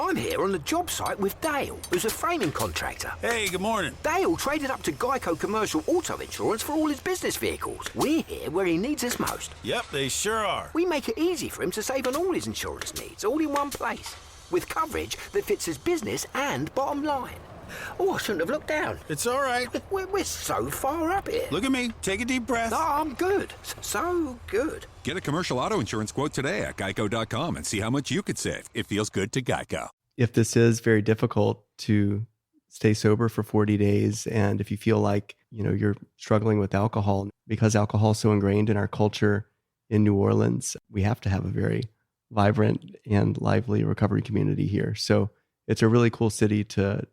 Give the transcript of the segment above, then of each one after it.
I'm here on the job site with Dale, who's a framing contractor. Hey, good morning. Dale traded up to Geico Commercial Auto Insurance for all his business vehicles. We're here where he needs us most. Yep, they sure are. We make it easy for him to save on all his insurance needs, all in one place, with coverage that fits his business and bottom line. Oh, I shouldn't have looked down. It's all right. We're so far up here. Look at me. Take a deep breath. No, I'm good. So good. Get a commercial auto insurance quote today at geico.com and see how much you could save. It feels good to Geico. If this is very difficult to stay sober for 40 days, and if you feel like, you're struggling with alcohol, because alcohol is so ingrained in our culture in New Orleans, we have to have a very vibrant and lively recovery community here. So it's a really cool city to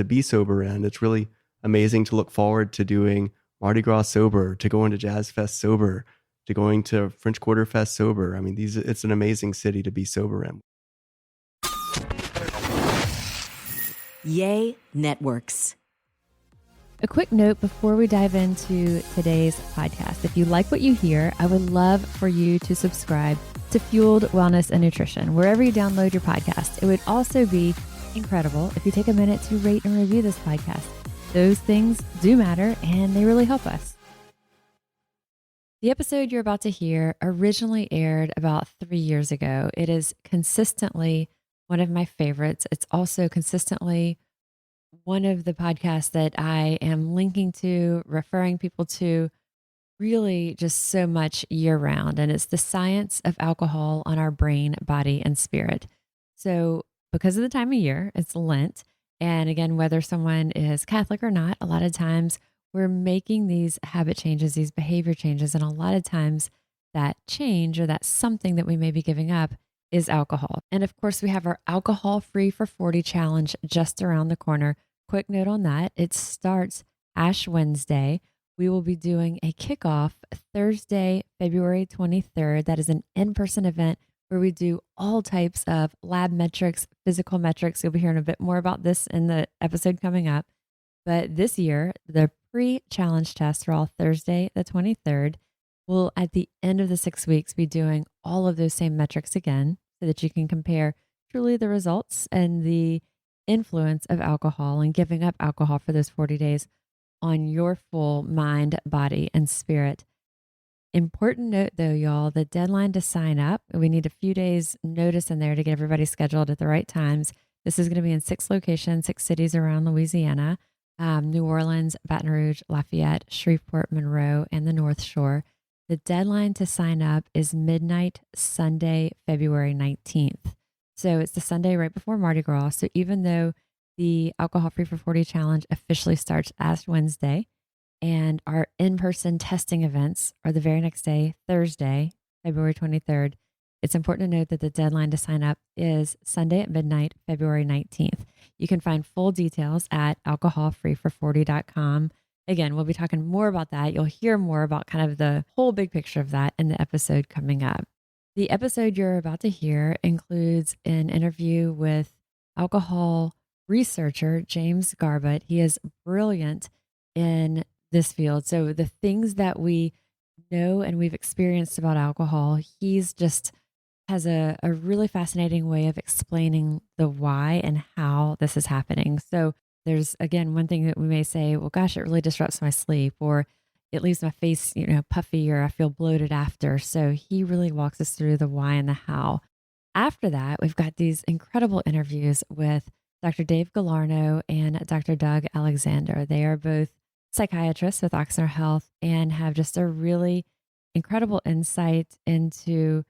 be sober in. It's really amazing to look forward to doing Mardi Gras sober, to going to Jazz Fest sober, to going to French Quarter Fest sober. I mean, it's an amazing city to be sober in. Yay Networks. A quick note before we dive into today's podcast. If you like what you hear, I would love for you to subscribe to Fueled Wellness and Nutrition, wherever you download your podcast. It would also be incredible if you take a minute to rate and review this podcast. Those things do matter and they really help us. The episode you're about to hear originally aired about 3 years ago. It is consistently one of my favorites. It's also consistently one of the podcasts that I am linking to, referring people to, really just so much year round. And it's the science of alcohol on our brain, body, and spirit. So because of the time of year, it's Lent. And again, whether someone is Catholic or not, a lot of times we're making these habit changes, these behavior changes. And a lot of times that change, or that something that we may be giving up, is alcohol. And of course, we have our Alcohol Free for 40 challenge just around the corner. Quick note on that. It starts Ash Wednesday. We will be doing a kickoff Thursday, February 23rd. That is an in-person event where we do all types of lab metrics, physical metrics. You'll be hearing a bit more about this in the episode coming up. But this year, the pre-challenge tests are all Thursday, the 23rd. We'll, at the end of the 6 weeks, be doing all of those same metrics again so that you can compare truly the results and the influence of alcohol and giving up alcohol for those 40 days on your full mind, body, and spirit. Important note though, y'all, the deadline to sign up, we need a few days notice in there to get everybody scheduled at the right times. This is going to be in 6 locations, 6 cities around Louisiana, New Orleans, Baton Rouge, Lafayette, Shreveport, Monroe, and the North Shore. The deadline to sign up is midnight Sunday, February 19th. So it's the Sunday right before Mardi Gras. So even though the Alcohol Free for 40 challenge officially starts Ash Wednesday, and our in-person testing events are the very next day, Thursday, February 23rd, it's important to note that the deadline to sign up is Sunday at midnight, February 19th. You can find full details at alcoholfreefor40.com. Again, we'll be talking more about that. You'll hear more about kind of the whole big picture of that in the episode coming up. The episode you're about to hear includes an interview with alcohol researcher James Garbutt. He is brilliant in this field. So the things that we know and we've experienced about alcohol, he's just has a really fascinating way of explaining the why and how this is happening. So there's, again, one thing that we may say, well, gosh, it really disrupts my sleep, or it leaves my face, puffy, or I feel bloated after. So he really walks us through the why and the how. After that, we've got these incredible interviews with Dr. Dave Galarneau and Dr. Doug Alexander. They are both psychiatrists with Ochsner Health and have just a really incredible insight into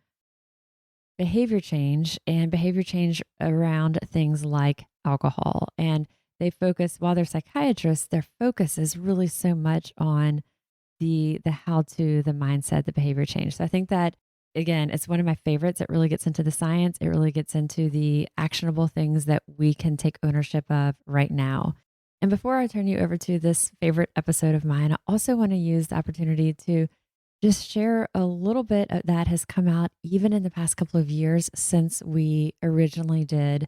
behavior change and behavior change around things like alcohol. And they focus, while they're psychiatrists, their focus is really so much on the how-to, the mindset, the behavior change. So I think that, again, it's one of my favorites. It really gets into the science. It really gets into the actionable things that we can take ownership of right now. And before I turn you over to this favorite episode of mine, I also want to use the opportunity to just share a little bit that has come out even in the past couple of years since we originally did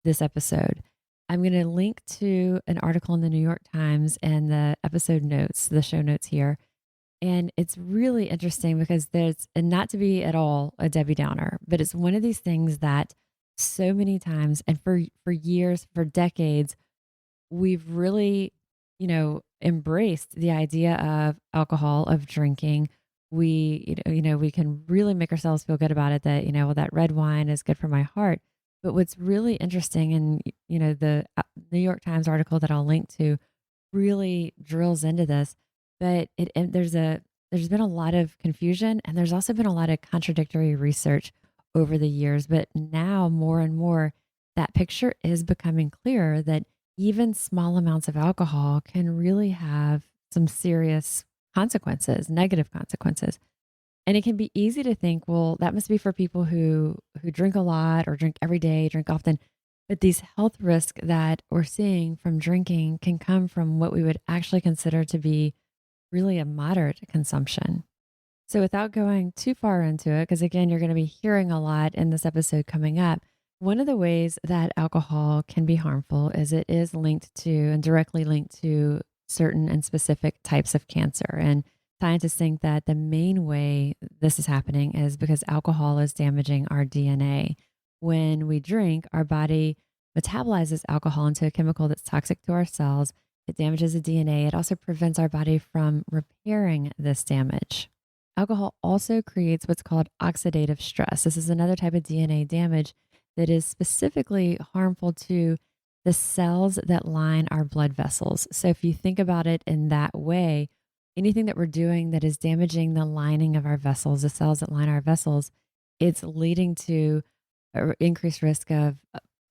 this episode. I'm going to link to an article in the New York Times and the episode notes, the show notes here. And it's really interesting because and not to be at all a Debbie Downer, but it's one of these things that so many times, and for years, for decades, we've really, embraced the idea of alcohol, of drinking. We, we can really make ourselves feel good about it that, well, that red wine is good for my heart. But what's really interesting, and, the New York Times article that I'll link to really drills into this, but there's been a lot of confusion, and there's also been a lot of contradictory research over the years. But now more and more, that picture is becoming clearer that even small amounts of alcohol can really have some serious consequences, negative consequences. And it can be easy to think, well, that must be for people who drink a lot or drink every day, drink often. But these health risks that we're seeing from drinking can come from what we would actually consider to be really a moderate consumption. So without going too far into it, because again, you're going to be hearing a lot in this episode coming up, one of the ways that alcohol can be harmful is it is linked to and directly linked to certain and specific types of cancer. And scientists think that the main way this is happening is because alcohol is damaging our DNA. When we drink, our body metabolizes alcohol into a chemical that's toxic to our cells. It damages the DNA. It also prevents our body from repairing this damage. Alcohol also creates what's called oxidative stress. This is another type of DNA damage that is specifically harmful to the cells that line our blood vessels. So if you think about it in that way, anything that we're doing that is damaging the lining of our vessels, the cells that line our vessels, it's leading to an increased risk of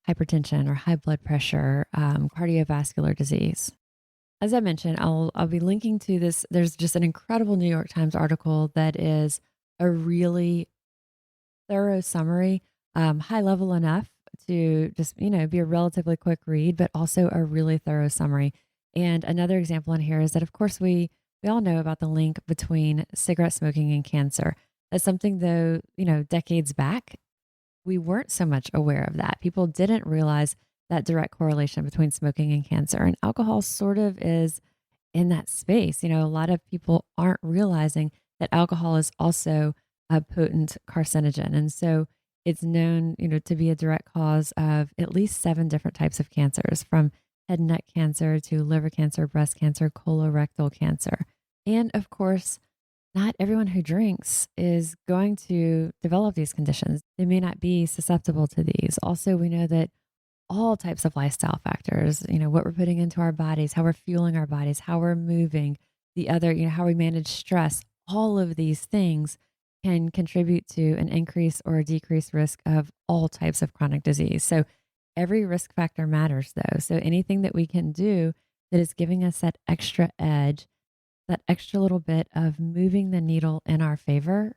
hypertension or high blood pressure, cardiovascular disease. As I mentioned, I'll be linking to this. There's just an incredible New York Times article that is a really thorough summary, high level enough to just, be a relatively quick read, but also a really thorough summary. And another example in here is that, of course, we all know about the link between cigarette smoking and cancer. That's something, though, decades back, we weren't so much aware of that. People didn't realize that direct correlation between smoking and cancer. And alcohol sort of is in that space. A lot of people aren't realizing that alcohol is also a potent carcinogen. And so it's known, to be a direct cause of at least 7 different types of cancers, from head and neck cancer to liver cancer, breast cancer, colorectal cancer. And of course, not everyone who drinks is going to develop these conditions. They may not be susceptible to these. Also, we know that all types of lifestyle factors, what we're putting into our bodies, how we're fueling our bodies, how we're moving, how we manage stress, all of these things can contribute to an increase or a decreased risk of all types of chronic disease. So every risk factor matters, though. So anything that we can do that is giving us that extra edge, that extra little bit of moving the needle in our favor,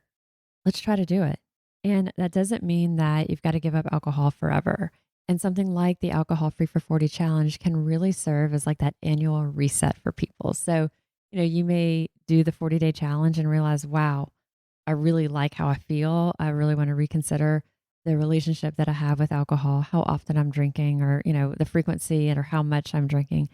let's try to do it. And that doesn't mean that you've got to give up alcohol forever. And something like the Alcohol Free for 40 challenge can really serve as like that annual reset for people. So, you may do the 40-day challenge and realize, wow, I really like how I feel. I really want to reconsider the relationship that I have with alcohol, how often I'm drinking, or, the frequency or how much I'm drinking.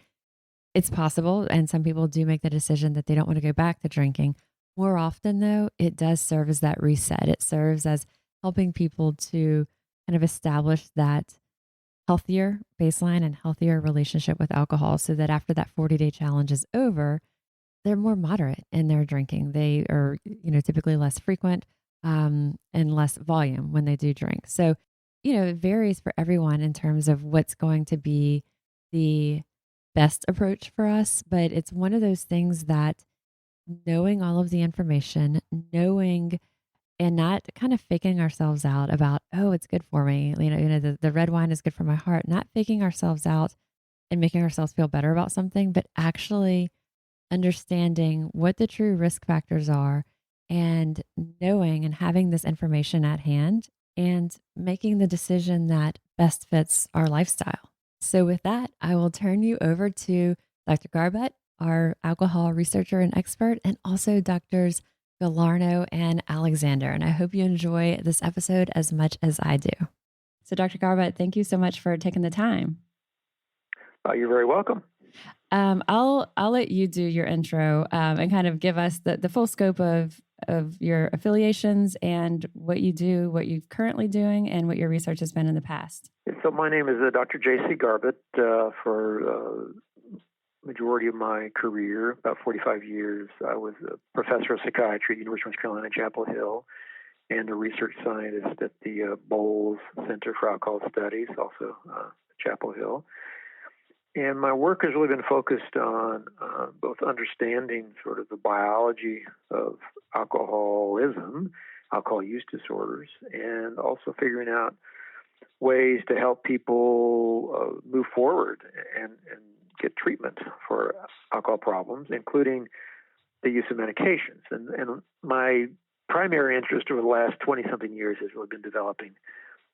It's possible. And some people do make the decision that they don't want to go back to drinking. More often, though, it does serve as that reset. It serves as helping people to kind of establish that healthier baseline and healthier relationship with alcohol, so that after that 40-day challenge is over, they're more moderate in their drinking. They are, typically less frequent and less volume when they do drink. So, it varies for everyone in terms of what's going to be the best approach for us. But it's one of those things that knowing all of the information, knowing and not kind of faking ourselves out about, oh, it's good for me. The red wine is good for my heart, not faking ourselves out and making ourselves feel better about something, but actually understanding what the true risk factors are and knowing and having this information at hand and making the decision that best fits our lifestyle. So with that, I will turn you over to Dr. Garbutt, our alcohol researcher and expert, and also Drs. Galarneau and Alexander. And I hope you enjoy this episode as much as I do. So Dr. Garbutt, thank you so much for taking the time. You're very welcome. I'll let you do your intro and kind of give us the full scope of of your affiliations and what you do, what you're currently doing, and what your research has been in the past. So my name is Dr. J.C. Garbutt. For majority of my career, about 45 years, I was a professor of psychiatry at University of North Carolina, Chapel Hill, and a research scientist at the Bowles Center for Alcohol Studies, also Chapel Hill. And my work has really been focused on both understanding sort of the biology of alcoholism, alcohol use disorders, and also figuring out ways to help people move forward and get treatment for alcohol problems, including the use of medications. And my primary interest over the last 20-something years has really been developing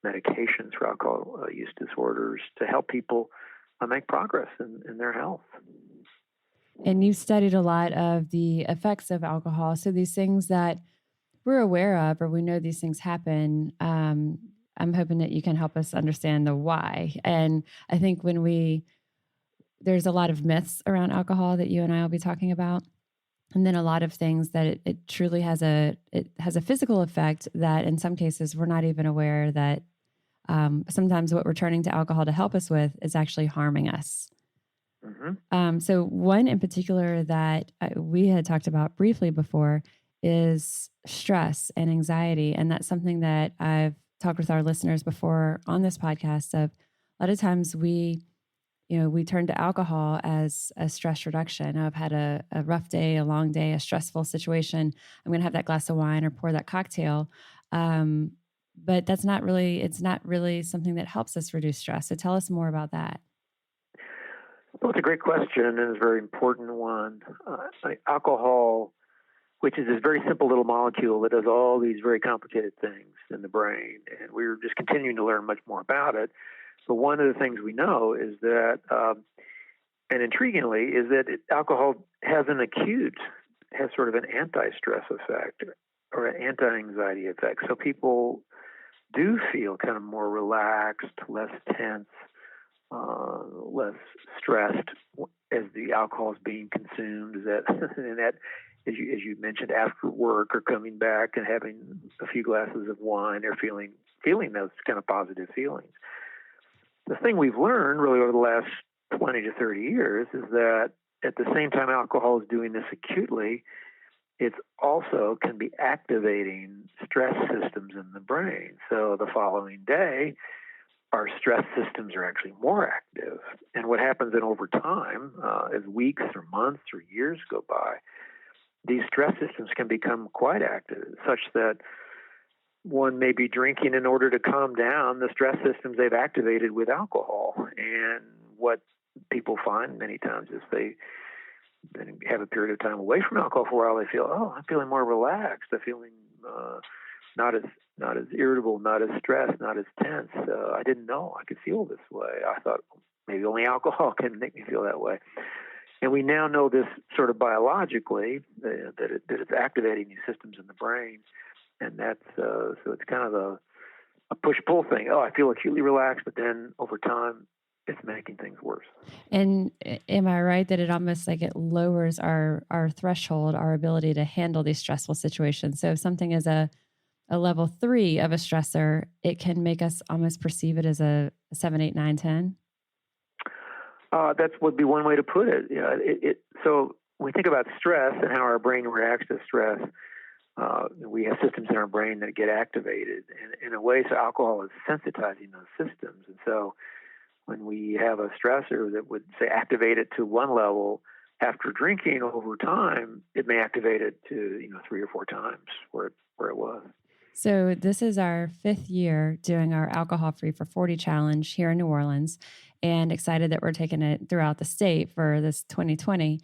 medications for alcohol use disorders to help people make progress in their health. And you've studied a lot of the effects of alcohol. So these things that we're aware of, or we know these things happen, I'm hoping that you can help us understand the why. And I think there's a lot of myths around alcohol that you and I will be talking about. And then a lot of things that it truly has a physical effect that in some cases we're not even aware that sometimes what we're turning to alcohol to help us with is actually harming us. Mm-hmm. So one in particular that we had talked about briefly before is stress and anxiety. And that's something that I've talked with our listeners before on this podcast of a lot of times we turn to alcohol as a stress reduction. I've had a rough day, a long day, a stressful situation. I'm going to have that glass of wine or pour that cocktail. But it's not really something that helps us reduce stress. So tell us more about that. Well, it's a great question and it's a very important one. Alcohol, which is this very simple little molecule that does all these very complicated things in the brain, and we're just continuing to learn much more about it. So one of the things we know is that, and intriguingly, is that alcohol has sort of an anti-stress effect or an anti-anxiety effect. So people do feel kind of more relaxed, less tense, less stressed as the alcohol is being consumed. And that, as you mentioned, after work or coming back and having a few glasses of wine or feeling those kind of positive feelings. The thing we've learned really over the last 20 to 30 years is that at the same time alcohol is doing this acutely, it also can be activating stress systems in the brain. So the following day, our stress systems are actually more active. And what happens then over time, as weeks or months or years go by, these stress systems can become quite active, such that one may be drinking in order to calm down the stress systems they've activated with alcohol. And what people find many times is they then have a period of time away from alcohol for a while. They feel, I'm feeling more relaxed. I'm feeling not as irritable, not as stressed, not as tense. I didn't know I could feel this way. I thought maybe only alcohol can make me feel that way. And we now know this sort of biologically, that it's activating these systems in the brain. And that's so it's kind of a push-pull thing. I feel acutely relaxed, but then over time, it's making things worse. And am I right that it almost like it lowers our threshold, our ability to handle these stressful situations? So if something is a level 3 of a stressor, it can make us almost perceive it as a 7, 8, 9, 10? That would be one way to put it. Yeah, so when we think about stress and how our brain reacts to stress, we have systems in our brain that get activated. And in a way, so alcohol is sensitizing those systems. And so when we have a stressor that would, say, activate it to one level, after drinking over time, it may activate it to 3 or 4 times where it was. So this is our 5th year doing our Alcohol Free for 40 challenge here in New Orleans, and excited that we're taking it throughout the state for this 2020.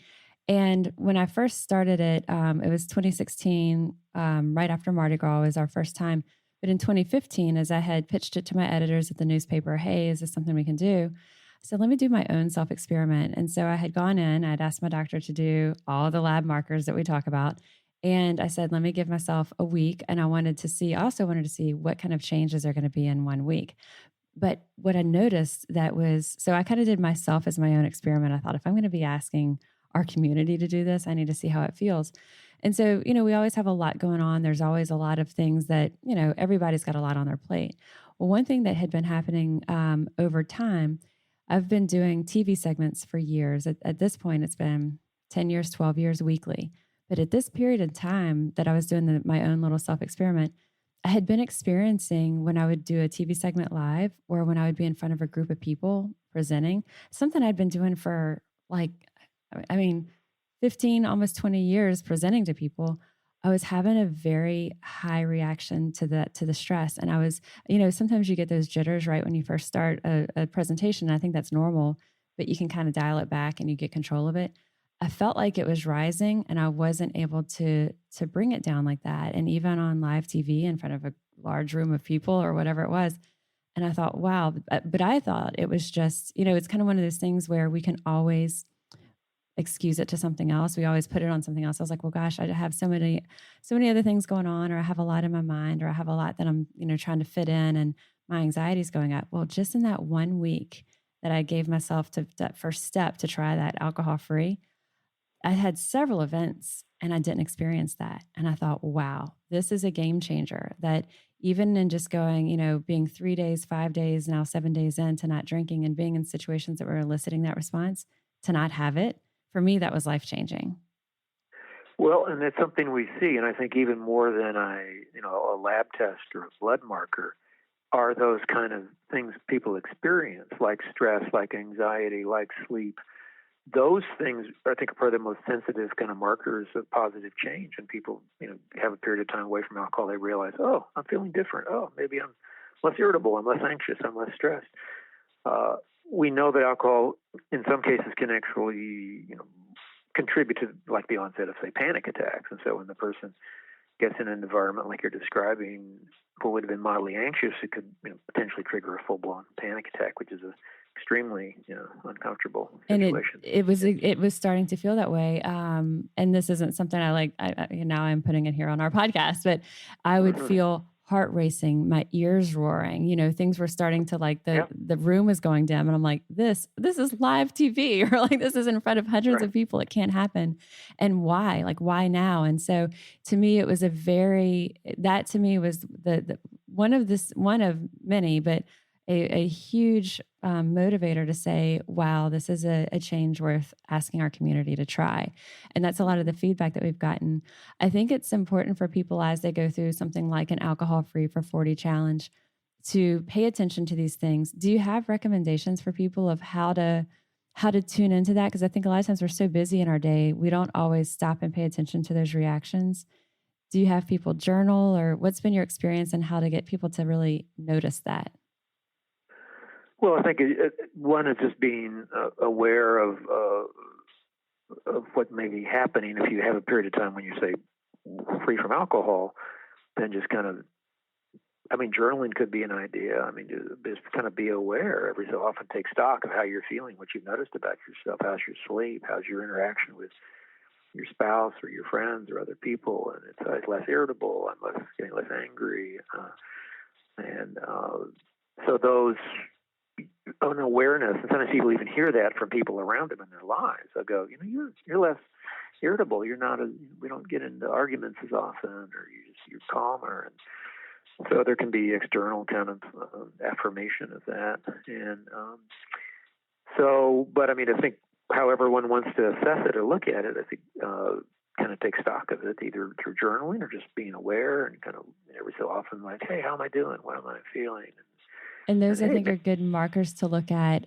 And when I first started it, it was 2016, right after Mardi Gras was our first time. But in 2015, as I had pitched it to my editors at the newspaper, hey, is this something we can do? I said, let me do my own self-experiment. And so I had gone in, I'd asked my doctor to do all the lab markers that we talk about. And I said, let me give myself a week. And I wanted to see what kind of changes are going to be in 1 week. But what I noticed so I kind of did myself as my own experiment. I thought, if I'm going to be asking our community to do this, I need to see how it feels. And so, we always have a lot going on. There's always a lot of things that, everybody's got a lot on their plate. Well, one thing that had been happening over time, I've been doing TV segments for years. At this point, it's been 10 years, 12 years weekly. But at this period of time that I was doing my own little self-experiment, I had been experiencing when I would do a TV segment live or when I would be in front of a group of people presenting, something I'd been doing for 15, almost 20 years presenting to people. I was having a very high reaction to the stress. And I was, sometimes you get those jitters right when you first start a presentation. I think that's normal, but you can kind of dial it back and you get control of it. I felt like it was rising and I wasn't able to bring it down like that. And even on live TV in front of a large room of people or whatever it was. And I thought, wow, but I thought it was just, it's kind of one of those things where we can always excuse it to something else. We always put it on something else. I was like, well, gosh, I have so many other things going on, or I have a lot in my mind, or I have a lot that I'm, trying to fit in and my anxiety is going up. Well, just in that 1 week that I gave myself to that first step to try that alcohol free, I had several events and I didn't experience that. And I thought, wow, this is a game changer, that even in just going, being 3 days, 5 days, now 7 days into not drinking and being in situations that were eliciting that response, to not have it, for me, that was life-changing. Well, and it's something we see, and I think even more than a lab test or a blood marker, are those kind of things people experience, like stress, like anxiety, like sleep. Those things, I think, are probably the most sensitive kind of markers of positive change. And people, have a period of time away from alcohol, they realize, oh, I'm feeling different. Oh, maybe I'm less irritable, I'm less anxious, I'm less stressed. We know that alcohol, in some cases, can actually, contribute to like the onset of, say, panic attacks. And so when the person gets in an environment like you're describing, who would have been mildly anxious, it could potentially trigger a full-blown panic attack, which is a extremely uncomfortable situation. And it was starting to feel that way. And this isn't something I like. Now I'm putting it here on our podcast, but I would feel heart racing, my ears roaring, things were starting to the room was going dim. And I'm like, this is live TV, or like, this is in front of hundreds of people. It can't happen. And why? Like, why now? And so to me, it was that to me was the one of many, but a huge motivator to say, wow, this is a change worth asking our community to try. And that's a lot of the feedback that we've gotten. I think it's important for people as they go through something like an alcohol-free for 40 challenge to pay attention to these things. Do you have recommendations for people of how to tune into that? Because I think a lot of times we're so busy in our day, we don't always stop and pay attention to those reactions. Do you have people journal, or what's been your experience in how to get people to really notice that? Well, I think one is just being aware of what may be happening. If you have a period of time when you say free from alcohol, then just kind of, journaling could be an idea. Just kind of be aware every so often, take stock of how you're feeling, what you've noticed about yourself, how's your sleep, how's your interaction with your spouse or your friends or other people, and it's less irritable, I'm getting less angry, so those unawareness, and sometimes people even hear that from people around them in their lives. They'll go, you're less irritable. You're not we don't get into arguments as often, or you're calmer. And so there can be external kind of affirmation of that. And but I think however one wants to assess it or look at it, I think kind of take stock of it, either through journaling or just being aware and kind of every so often like, hey, how am I doing? What am I feeling? And those, I think, are good markers to look at.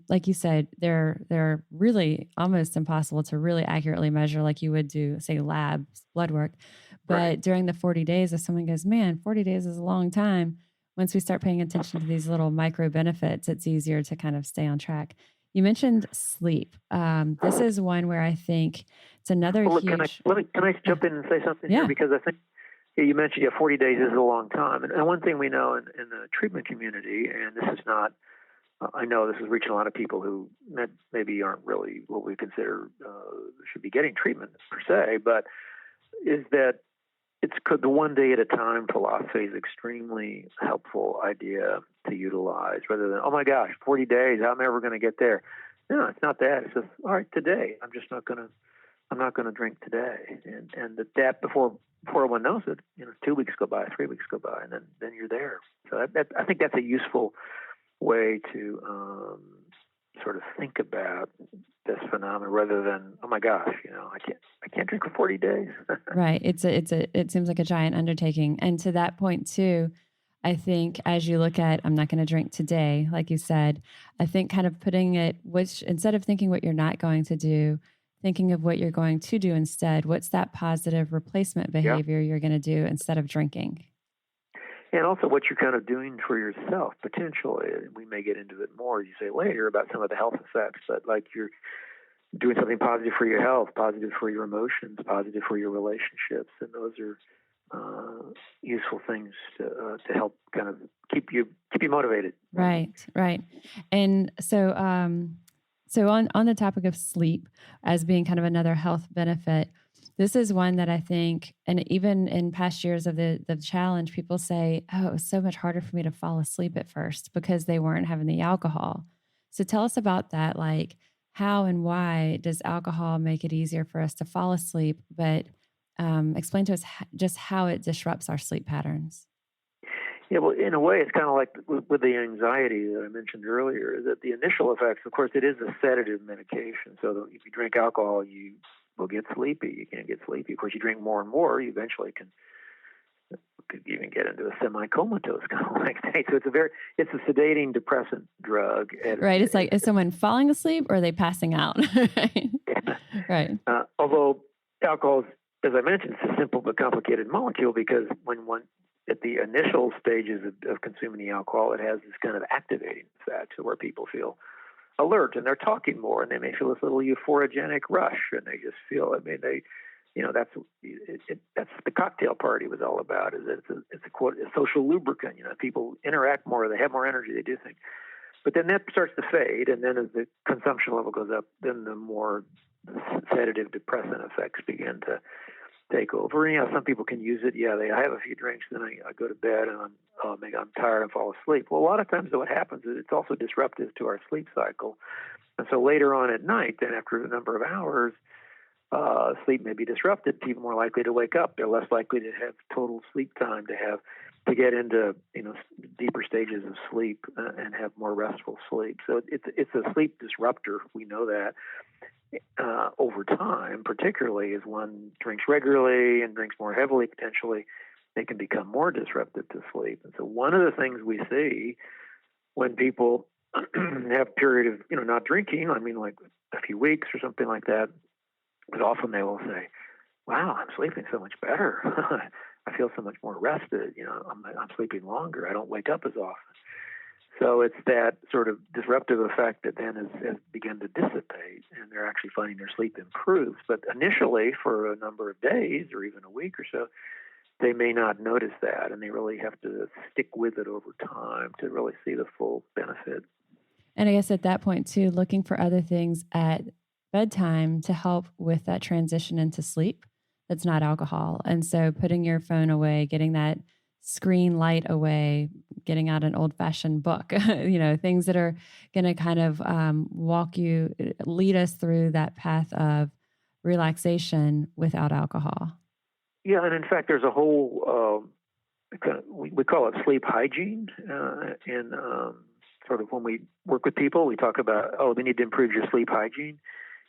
Like you said, they're really almost impossible to really accurately measure like you would do, say, labs, blood work. But during the 40 days, if someone goes, man, 40 days is a long time, once we start paying attention to these little micro benefits, it's easier to kind of stay on track. You mentioned sleep. This is one where I think it's another huge... Can I jump in and say something here? Because I think you mentioned 40 days is a long time. And one thing we know in the treatment community, and this is not, I know this is reaching a lot of people who maybe aren't really what we consider should be getting treatment per se, but is that the one day at a time philosophy is extremely helpful idea to utilize, rather than, oh my gosh, 40 days, how am I ever going to get there? No, it's not that. It's just, all right, today, I'm just not going to I'm not going to drink today, and that before one knows it, 2 weeks go by, 3 weeks go by, and then you're there. So I think that's a useful way to sort of think about this phenomenon rather than, oh my gosh, I can't drink for 40 days. Right. It seems like a giant undertaking. And to that point too, I think as you look at, I'm not going to drink today, like you said, I think kind of putting it, which instead of thinking what you're not going to do, thinking of what you're going to do instead, what's that positive replacement behavior you're going to do instead of drinking? And also what you're kind of doing for yourself, potentially. We may get into it more, you say later, about some of the health effects, but like you're doing something positive for your health, positive for your emotions, positive for your relationships. And those are useful things to help kind of keep you motivated. Right. And so, so on the topic of sleep as being kind of another health benefit, this is one that I think, and even in past years of the challenge, people say, oh, it was so much harder for me to fall asleep at first because they weren't having the alcohol. So tell us about that. Like, how and why does alcohol make it easier for us to fall asleep? But explain to us just how it disrupts our sleep patterns. Yeah, well, in a way, it's kind of like with the anxiety that I mentioned earlier, that the initial effects, of course, it is a sedative medication. So if you drink alcohol, you will get sleepy. You can't get sleepy. Of course, you drink more and more, you eventually could even get into a semi-comatose kind of like state. So it's a sedating depressant drug. Right. It's like, is someone falling asleep or are they passing out? Right. Yeah. Right. Although alcohol, as I mentioned, it's a simple but complicated molecule because when one, at the initial stages of consuming the alcohol, it has this kind of activating effect where people feel alert and they're talking more and they may feel this little euphorogenic rush and they just feel, that's the cocktail party was all about. Is that it's a quote, a social lubricant. People interact more, they have more energy, they do things. But then that starts to fade, and then as the consumption level goes up, then the more sedative, depressant effects begin to take over. Some people can use it. I have a few drinks, then I go to bed and I'm tired and fall asleep. Well, a lot of times what happens is it's also disruptive to our sleep cycle. And so later on at night, then after a number of hours, sleep may be disrupted. People are more likely to wake up. They're less likely to have total sleep time, to get into deeper stages of sleep and have more restful sleep. So it's a sleep disruptor. We know that. Over time, particularly as one drinks regularly and drinks more heavily, potentially, they can become more disruptive to sleep. And so one of the things we see when people have a period of, not drinking, like a few weeks or something like that, but often they will say, wow, I'm sleeping so much better. I feel so much more rested. I'm sleeping longer. I don't wake up as often. So it's that sort of disruptive effect that then has begun to dissipate, and they're actually finding their sleep improves. But initially, for a number of days or even a week or so, they may not notice that, and they really have to stick with it over time to really see the full benefit. And I guess at that point, too, looking for other things at bedtime to help with that transition into sleep that's not alcohol. And so putting your phone away, getting that screen light away, getting out an old-fashioned book, things that are going to kind of lead us through that path of relaxation without alcohol. Yeah, and in fact, there's a whole, we call it sleep hygiene. And sort of when we work with people, we talk about, they need to improve your sleep hygiene.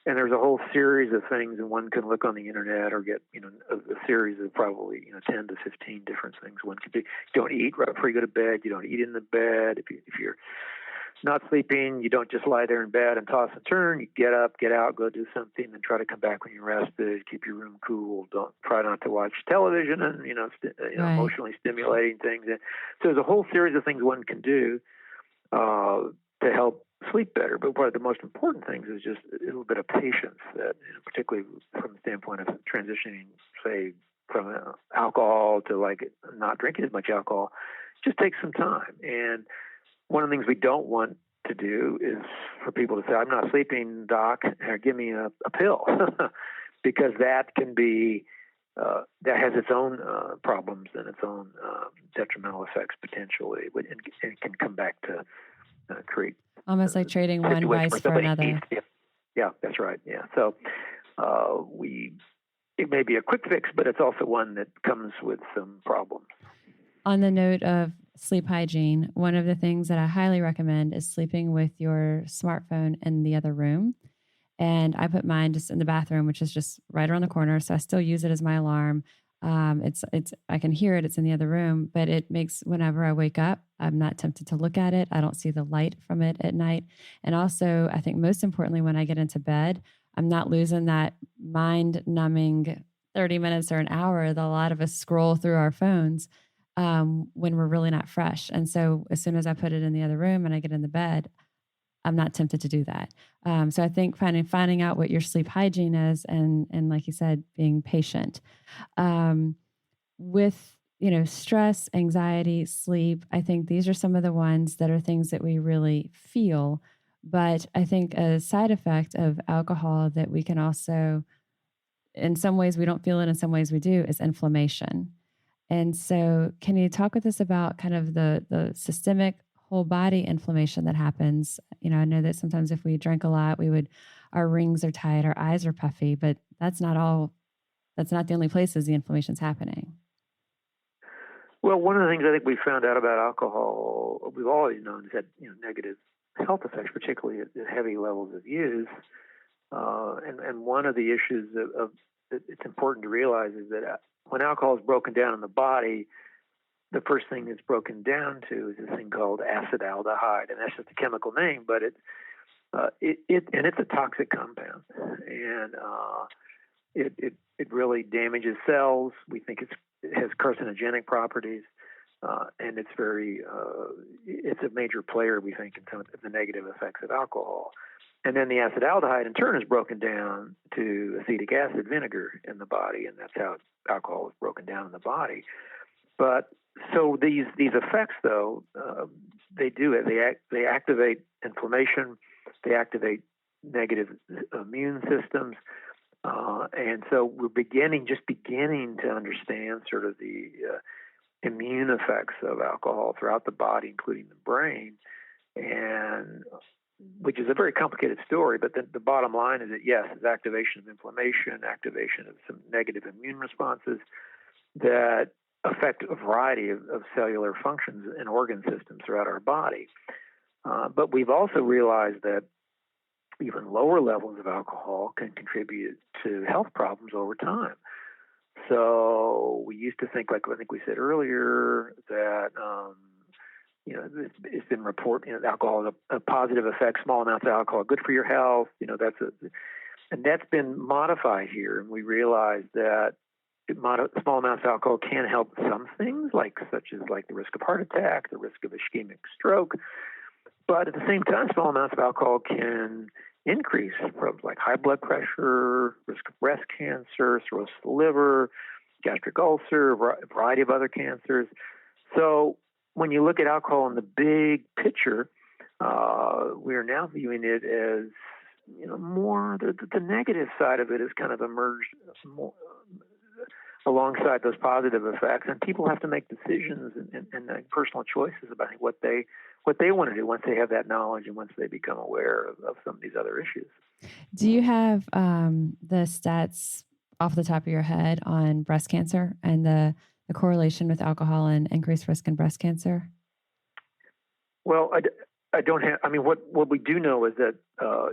And there's a whole series of things, and one can look on the internet or get, a series of probably, 10 to 15 different things. One could be, you don't eat right before you go to bed. You don't eat in the bed. If you're not sleeping, you don't just lie there in bed and toss and turn. You get up, get out, go do something, and try to come back when you're rested. Keep your room cool. Try not to watch television and, Right. emotionally stimulating things. And so there's a whole series of things one can do to help sleep better. But one of the most important things is just a little bit of patience, that particularly from the standpoint of transitioning, say, from alcohol to like not drinking as much alcohol, just takes some time. And one of the things we don't want to do is for people to say, I'm not sleeping, doc, or give me a pill, because that can be, that has its own problems and its own detrimental effects potentially, and can come back to create almost like trading one vice for another. Yeah, that's right. Yeah. So it may be a quick fix, but it's also one that comes with some problems. On the note of sleep hygiene, one of the things that I highly recommend is sleeping with your smartphone in the other room. And I put mine just in the bathroom, which is just right around the corner. So I still use it as my alarm. I can hear it. It's in the other room, but it makes whenever I wake up, I'm not tempted to look at it. I don't see the light from it at night. And also, I think most importantly, when I get into bed, I'm not losing that mind numbing 30 minutes or an hour that a lot of us scroll through our phones when we're really not fresh. And so as soon as I put it in the other room and I get in the bed, I'm not tempted to do that. So I think finding out what your sleep hygiene is, and like you said, being patient with stress, anxiety, sleep. I think these are some of the ones that are things that we really feel. But I think a side effect of alcohol that we can also, in some ways we don't feel it, in some ways we do, is inflammation. And so can you talk with us about kind of the systemic whole body inflammation that happens? I know that sometimes if we drink a lot, our rings are tight, our eyes are puffy, but that's not the only places the inflammation's happening. Well, one of the things I think we found out about alcohol, we've always known, is that negative health effects, particularly at heavy levels of use. And one of the issues of it's important to realize is that when alcohol is broken down in the body, the first thing it's broken down to is this thing called acetaldehyde, and that's just a chemical name, but it's a toxic compound, and it really damages cells. We think it has carcinogenic properties, and it's it's a major player, we think, in some of the negative effects of alcohol. And then the acetaldehyde, in turn, is broken down to acetic acid, vinegar, in the body, and that's how alcohol is broken down in the body. But so these effects, though, they activate inflammation, they activate negative immune systems, and so we're beginning to understand sort of the immune effects of alcohol throughout the body, including the brain, and which is a very complicated story, but the bottom line is that, yes, it's activation of inflammation, activation of some negative immune responses that affect a variety of cellular functions and organ systems throughout our body. But we've also realized that even lower levels of alcohol can contribute to health problems over time. So we used to think, like I think we said earlier, that it's been reported, alcohol has a positive effect. Small amounts of alcohol are good for your health. And that's been modified here. And we realize that small amounts of alcohol can help some things, such as the risk of heart attack, the risk of ischemic stroke. But at the same time, small amounts of alcohol can increase problems like high blood pressure, risk of breast cancer, cirrhosis of the liver, gastric ulcer, a variety of other cancers. So when you look at alcohol in the big picture, we are now viewing it as more the negative side of it has kind of emerged more alongside those positive effects, and people have to make decisions and personal choices about what they want to do once they have that knowledge and once they become aware of some of these other issues. Do you have the stats off the top of your head on breast cancer and the correlation with alcohol and increased risk in breast cancer? Well, I don't have. I mean, what we do know is that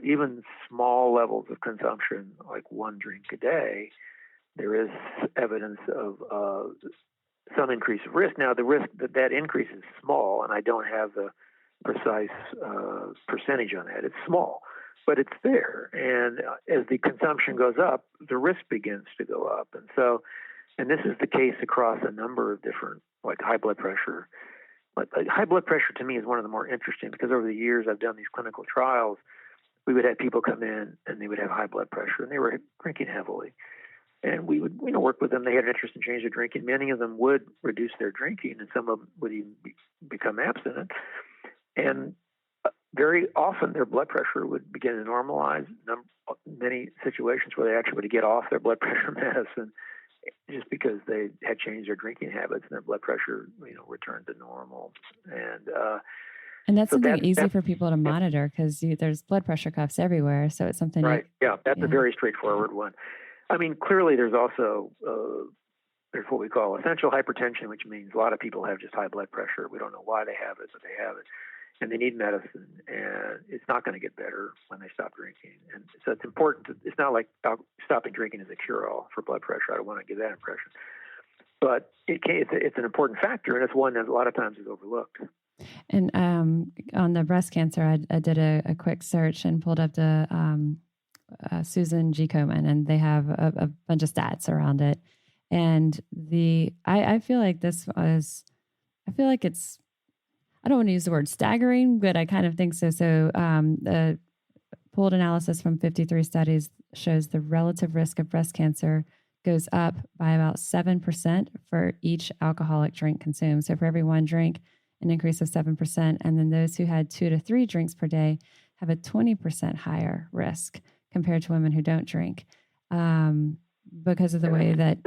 even small levels of consumption, like one drink a day, there is evidence of some increase of risk. Now, the risk that increase is small, and I don't have the precise percentage on that. It's small, but it's there. And as the consumption goes up, the risk begins to go up. And this is the case across a number of different, like high blood pressure. But high blood pressure to me is one of the more interesting, because over the years I've done these clinical trials. We would have people come in and they would have high blood pressure and they were drinking heavily. And we would work with them. They had an interest in changing their drinking. Many of them would reduce their drinking, and some of them would even become abstinent. And very often their blood pressure would begin to normalize. Many situations where they actually would get off their blood pressure medicine just because they had changed their drinking habits and their blood pressure, returned to normal. And And that's So something easy that's for people to monitor because there's blood pressure cuffs everywhere. So it's something. right. That's a very straightforward one. I mean, clearly there's also there's what we call essential hypertension, which means a lot of people have just high blood pressure. We don't know why they have it, but they have it. And they need medicine, and it's not going to get better when they stop drinking. And so it's important. It's not like stopping drinking is a cure-all for blood pressure. I don't want to give that impression. But it's an important factor, and it's one that a lot of times is overlooked. And on the breast cancer, I did a quick search and pulled up the Susan G. Komen, and they have a bunch of stats around it. And I feel like it's, I don't want to use the word staggering, but I kind of think so. So the pooled analysis from 53 studies shows the relative risk of breast cancer goes up by about 7% for each alcoholic drink consumed. So for every one drink, an increase of 7%. And then those who had 2 to 3 drinks per day have a 20% higher risk compared to women who don't drink because of the way that...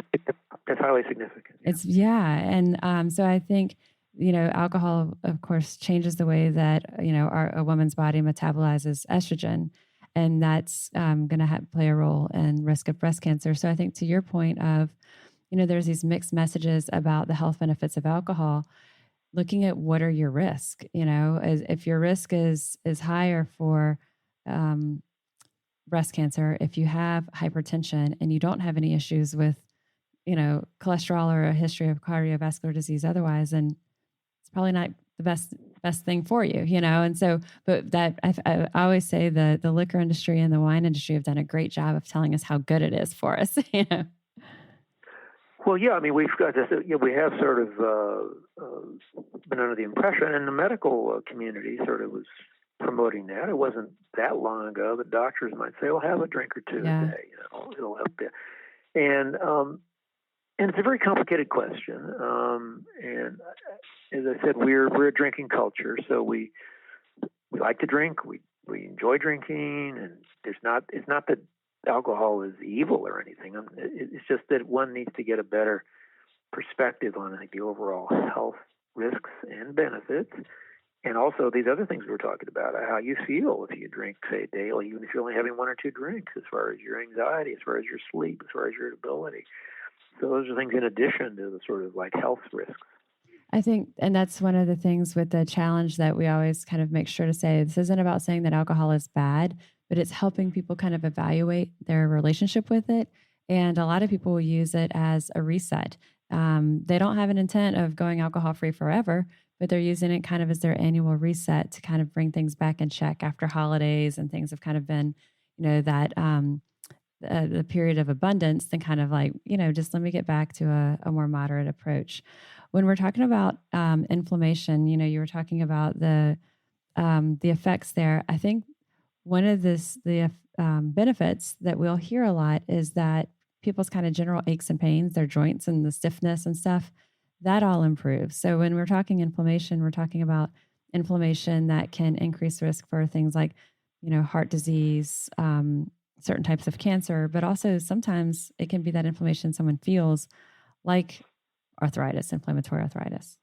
That's highly significant. And so I think, alcohol, of course, changes the way that, a woman's body metabolizes estrogen. And that's going to play a role in risk of breast cancer. So I think to your point of, there's these mixed messages about the health benefits of alcohol, looking at what are your risks, if your risk is higher for breast cancer, if you have hypertension and you don't have any issues with, cholesterol or a history of cardiovascular disease otherwise, then it's probably not the best thing for you, And so, but that I always say the liquor industry and the wine industry have done a great job of telling us how good it is for us, Well, yeah, I mean, we have sort of been under the impression, and the medical community sort of was promoting that. It wasn't that long ago that doctors might say, "Well, have a drink or two a day, it'll help you." And it's a very complicated question. And as I said, we're a drinking culture, so we like to drink. We enjoy drinking, and it's not that alcohol is evil or anything. It's just that one needs to get a better perspective on, I think, the overall health risks and benefits, and also these other things we were talking about, how you feel if you drink, say, daily, even if you're only having 1 or 2 drinks, as far as your anxiety, as far as your sleep, as far as your irritability. So those are things in addition to the sort of like health risks. I think, and that's one of the things with the challenge that we always kind of make sure to say, this isn't about saying that alcohol is bad, but it's helping people kind of evaluate their relationship with it. And a lot of people will use it as a reset. They don't have an intent of going alcohol-free forever, but they're using it kind of as their annual reset to kind of bring things back in check after holidays and things have kind of been, that the period of abundance, then kind of like, just let me get back to a more moderate approach. When we're talking about inflammation, you were talking about the effects there. I think one of the benefits that we'll hear a lot is that people's kind of general aches and pains, their joints and the stiffness and stuff, that all improves. So when we're talking inflammation, we're talking about inflammation that can increase risk for things like, heart disease, certain types of cancer, but also sometimes it can be that inflammation someone feels like arthritis, inflammatory arthritis.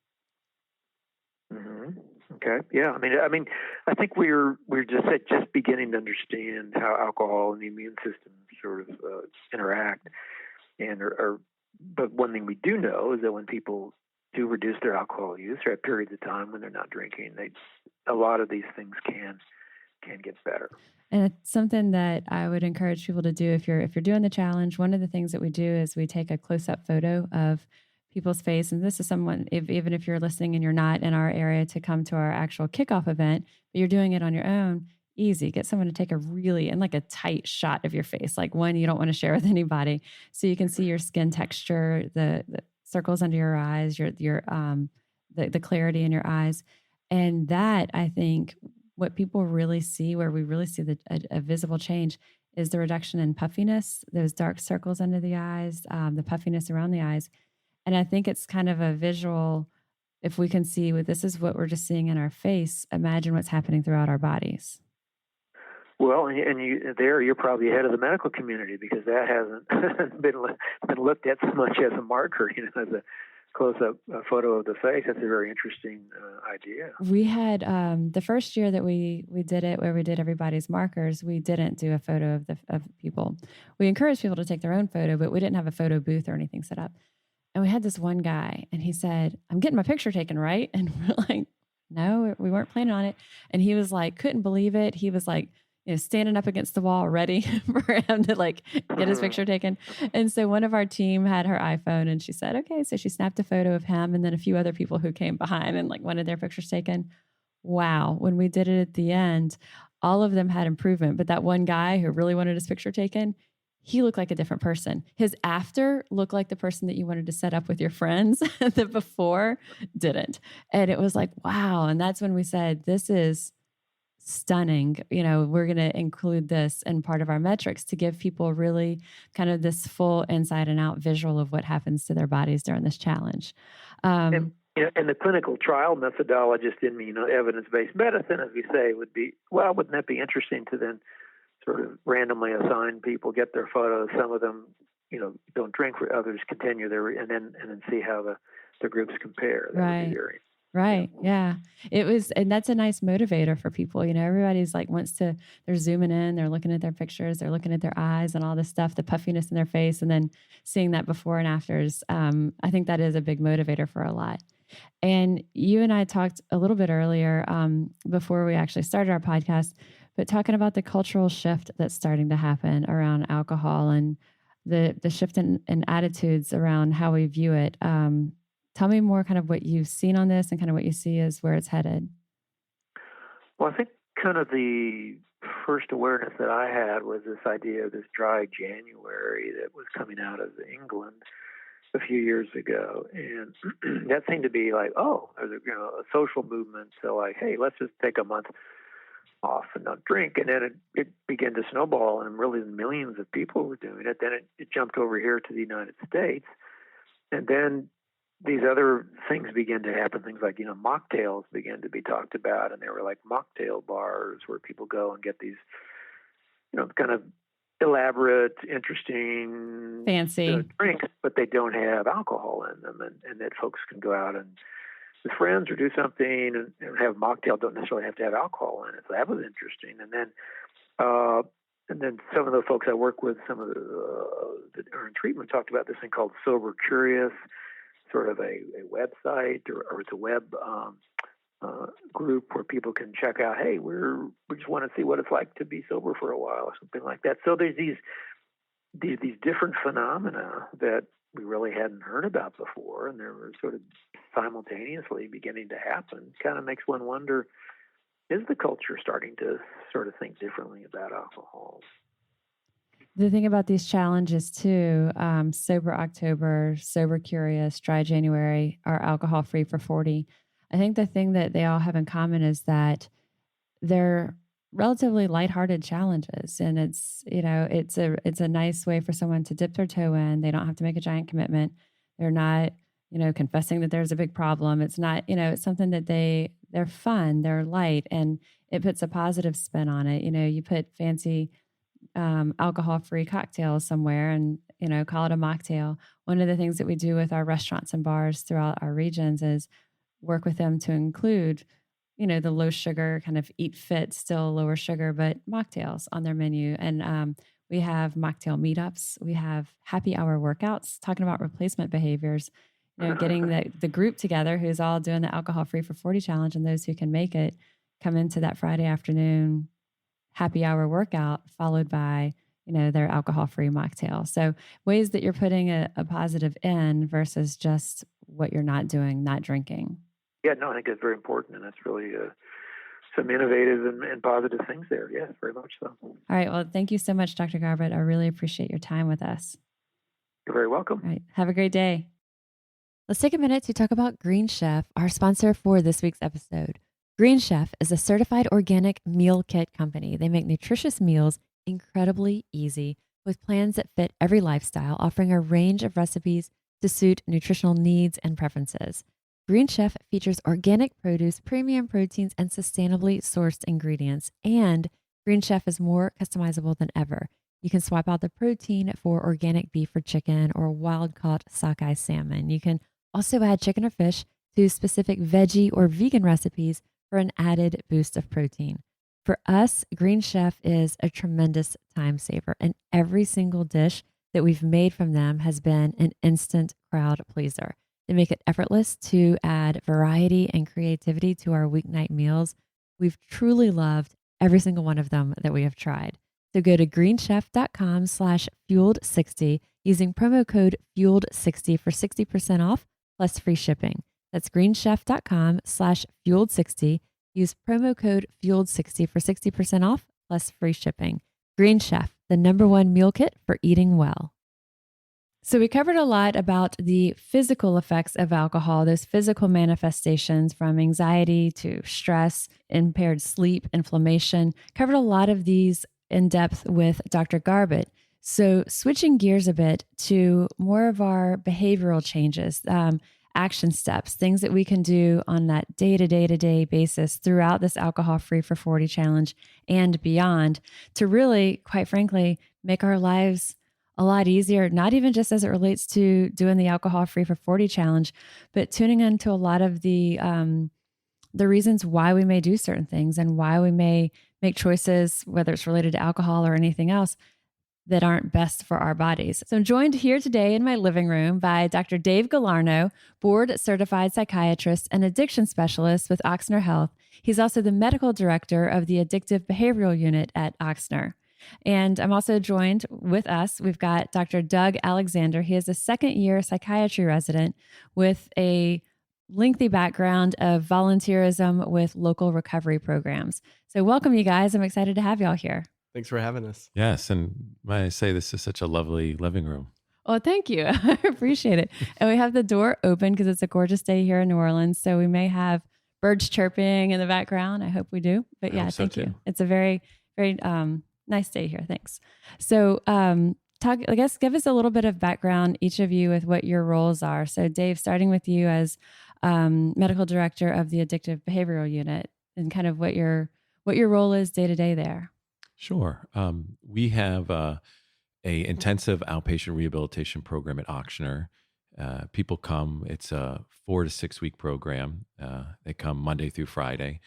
Mm-hmm. Okay. Yeah. I mean, I think we're just beginning to understand how alcohol and the immune system sort of interact, but one thing we do know is that when people do reduce their alcohol use, or at periods of time when they're not drinking, a lot of these things can get better. And it's something that I would encourage people to do if you're doing the challenge. One of the things that we do is we take a close-up photo of people's face. And this is someone, even if you're listening and you're not in our area to come to our actual kickoff event, but you're doing it on your own, easy. Get someone to take a tight shot of your face, like one you don't want to share with anybody. So you can see your skin texture, the circles under your eyes, the clarity in your eyes. And that, I think, what people really see, where we really see a visible change, is the reduction in puffiness, those dark circles under the eyes, the puffiness around the eyes. And I think it's kind of a visual, if we can see this is what we're just seeing in our face, imagine what's happening throughout our bodies. Well, and you're probably ahead of the medical community, because that hasn't been looked at so much as a marker, as close-up photo of the face. That's a very interesting idea. We had the first year that we did it, where we did everybody's markers, we didn't do a photo of people. We encouraged people to take their own photo, but we didn't have a photo booth or anything set up. And we had this one guy, and he said, "I'm getting my picture taken, right?" And we're like, "No, we weren't planning on it." And he was like, couldn't believe it. He was like, standing up against the wall, ready for him to like get his picture taken. And so one of our team had her iPhone, and she said, okay. So she snapped a photo of him and then a few other people who came behind and like wanted their pictures taken. Wow. When we did it at the end, all of them had improvement. But that one guy who really wanted his picture taken, he looked like a different person. His after looked like the person that you wanted to set up with your friends. The before didn't. And it was like, wow. And that's when we said, this is stunning. We're going to include this in part of our metrics to give people really kind of this full inside and out visual of what happens to their bodies during this challenge. And the clinical trial methodologist in me, evidence-based medicine, as we say, would be, well, wouldn't that be interesting to then sort of randomly assign people, get their photos, some of them, don't drink, for others continue and then see how the groups compare. That would be very Right. Yeah. It was, and that's a nice motivator for people. Everybody's like they're zooming in, they're looking at their pictures, they're looking at their eyes and all this stuff, the puffiness in their face, and then seeing that before and afters. I think that is a big motivator for a lot. And you and I talked a little bit earlier before we actually started our podcast, but talking about the cultural shift that's starting to happen around alcohol and the shift in attitudes around how we view it. Tell me more kind of what you've seen on this and kind of what you see as where it's headed. Well, I think kind of the first awareness that I had was this idea of this dry January that was coming out of England a few years ago. And that seemed to be like, oh, there's a social movement. So like, hey, let's just take a month off and not drink. And then it began to snowball, and really millions of people were doing it. Then it jumped over here to the United States. And then these other things began to happen, things like, mocktails began to be talked about, and there were like mocktail bars where people go and get these, kind of elaborate, interesting, fancy drinks, but they don't have alcohol in them, and that folks can go out and with friends or do something and have mocktail, don't necessarily have to have alcohol in it. So that was interesting. And then some of the folks I work with, some of that are in treatment, talked about this thing called Sober Curious, sort of a website or it's a web group where people can check out, hey, we just want to see what it's like to be sober for a while or something like that. So there's these different phenomena that we really hadn't heard about before, and they were sort of simultaneously beginning to happen. Kind of makes one wonder, is the culture starting to sort of think differently about alcohol? The thing about these challenges too, Sober October, Sober Curious, Dry January, or Alcohol Free for 40. I think the thing that they all have in common is that they're relatively lighthearted challenges. And it's a nice way for someone to dip their toe in. They don't have to make a giant commitment. They're not, confessing that there's a big problem. It's not, it's something that they're fun, they're light, and it puts a positive spin on it. You put fancy alcohol-free cocktails somewhere and, call it a mocktail. One of the things that we do with our restaurants and bars throughout our regions is work with them to include, the low sugar, kind of eat fit, still lower sugar, but mocktails on their menu. And we have mocktail meetups. We have happy hour workouts, talking about replacement behaviors, getting the group together who's all doing the alcohol free for 40 challenge, and those who can make it come into that Friday afternoon happy hour workout followed by, their alcohol free mocktail. So ways that you're putting a positive in versus just what you're not doing, not drinking. Yeah, no, I think that's very important, and that's really some innovative and positive things there. Yes, very much so. All right. Well, thank you so much, Dr. Garbutt. I really appreciate your time with us. You're very welcome. All right. Have a great day. Let's take a minute to talk about Green Chef, our sponsor for this week's episode. Green Chef is a certified organic meal kit company. They make nutritious meals incredibly easy with plans that fit every lifestyle, offering a range of recipes to suit nutritional needs and preferences. Green Chef features organic produce, premium proteins, and sustainably sourced ingredients. And Green Chef is more customizable than ever. You can swap out the protein for organic beef or chicken or wild-caught sockeye salmon. You can Also add chicken or fish to specific veggie or vegan recipes for an added boost of protein. For us, Green Chef is a tremendous time saver, and every single dish that we've made from them has been an instant crowd pleaser. They make it effortless to add variety and creativity to our weeknight meals. We've truly loved every single one of them that we have tried. So go to greenchef.com/fueled60 using promo code fueled60 for 60% off plus free shipping. That's greenchef.com/fueled60. Use promo code fueled60 for 60% off plus free shipping. Green Chef, the #1 meal kit for eating well. So we covered a lot about the physical effects of alcohol, those physical manifestations from anxiety to stress, impaired sleep, inflammation. Covered a lot of these in depth with Dr. Garbutt. So switching gears a bit to more of our behavioral changes, action steps, things that we can do on that day-to-day basis throughout this Alcohol Free for 40 challenge and beyond to really, quite frankly, make our lives a lot easier, not even just as it relates to doing the Alcohol Free for 40 challenge, but tuning into a lot of the reasons why we may do certain things and why we may make choices, whether it's related to alcohol or anything else, that aren't best for our bodies. So I'm joined here today in my living room by Dr. Dave Galarneau, board certified psychiatrist and addiction specialist with Ochsner Health. He's also the medical director of the Addictive Behavioral Unit at Ochsner. And I'm also joined with us. We've got Dr. Doug Alexander. He is a second-year psychiatry resident with a lengthy background of volunteerism with local recovery programs. So welcome, you guys. I'm excited to have y'all here. Thanks for having us. Yes, and may I say this is such a lovely living room. Well, thank you. I appreciate it. And we have the door open because it's a gorgeous day here in New Orleans. So we may have birds chirping in the background. I hope we do. But yeah, thank you. It's a very, very nice day here. Thanks. So give us a little bit of background, each of you, with what your roles are. So Dave, starting with you as medical director of the Addictive Behavioral Unit and kind of what your role is day to day there. Sure. We have a intensive outpatient rehabilitation program at Ochsner. People come, it's a 4 to 6 week program. They come Monday through Friday.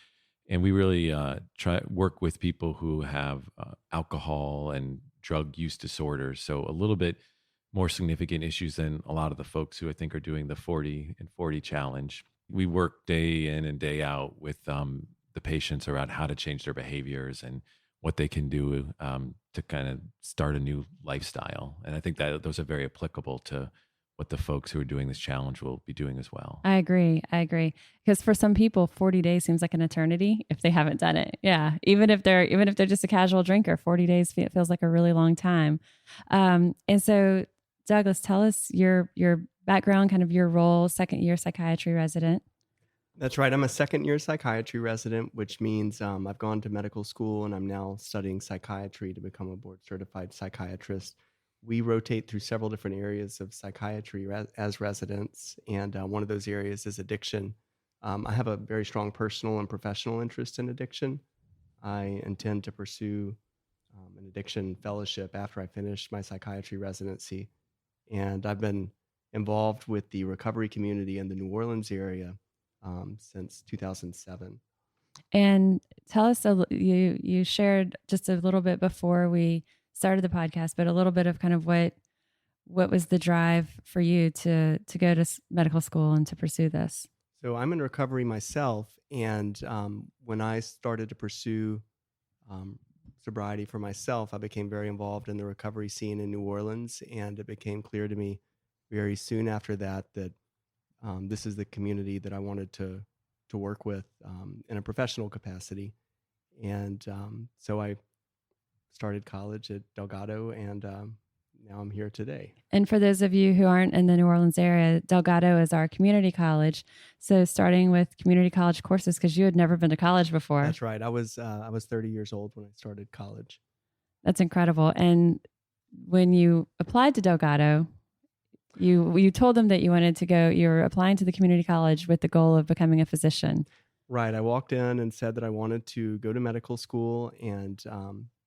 And we really work with people who have alcohol and drug use disorders. So a little bit more significant issues than a lot of the folks who I think are doing the 40 and 40 challenge. We work day in and day out with the patients around how to change their behaviors and what they can do to kind of start a new lifestyle. And I think that those are very applicable to what the folks who are doing this challenge will be doing as well. I agree. Because for some people, 40 days seems like an eternity if they haven't done it. Yeah. Even if they're just a casual drinker, 40 days feels like a really long time. And so Douglas, tell us your background, kind of your role, second-year psychiatry resident. That's right. I'm a second-year psychiatry resident, which means I've gone to medical school and I'm now studying psychiatry to become a board-certified psychiatrist. We rotate through several different areas of psychiatry as residents, and one of those areas is addiction. I have a very strong personal and professional interest in addiction. I intend to pursue an addiction fellowship after I finish my psychiatry residency, and I've been involved with the recovery community in the New Orleans area since 2007. And tell us, you shared just a little bit before we started the podcast, but a little bit of kind of what was the drive for you to go to medical school and to pursue this? So I'm in recovery myself, and when I started to pursue sobriety for myself, I became very involved in the recovery scene in New Orleans, and it became clear to me very soon after that this is the community that I wanted to work with in a professional capacity. And so I started college at Delgado, and now I'm here today. And for those of you who aren't in the New Orleans area, Delgado is our community college. So starting with community college courses, because you had never been to college before. That's right. I was 30 years old when I started college. That's incredible. And when you applied to Delgado, you told them that you wanted to go, you were applying to the community college with the goal of becoming a physician. Right. I walked in and said that I wanted to go to medical school and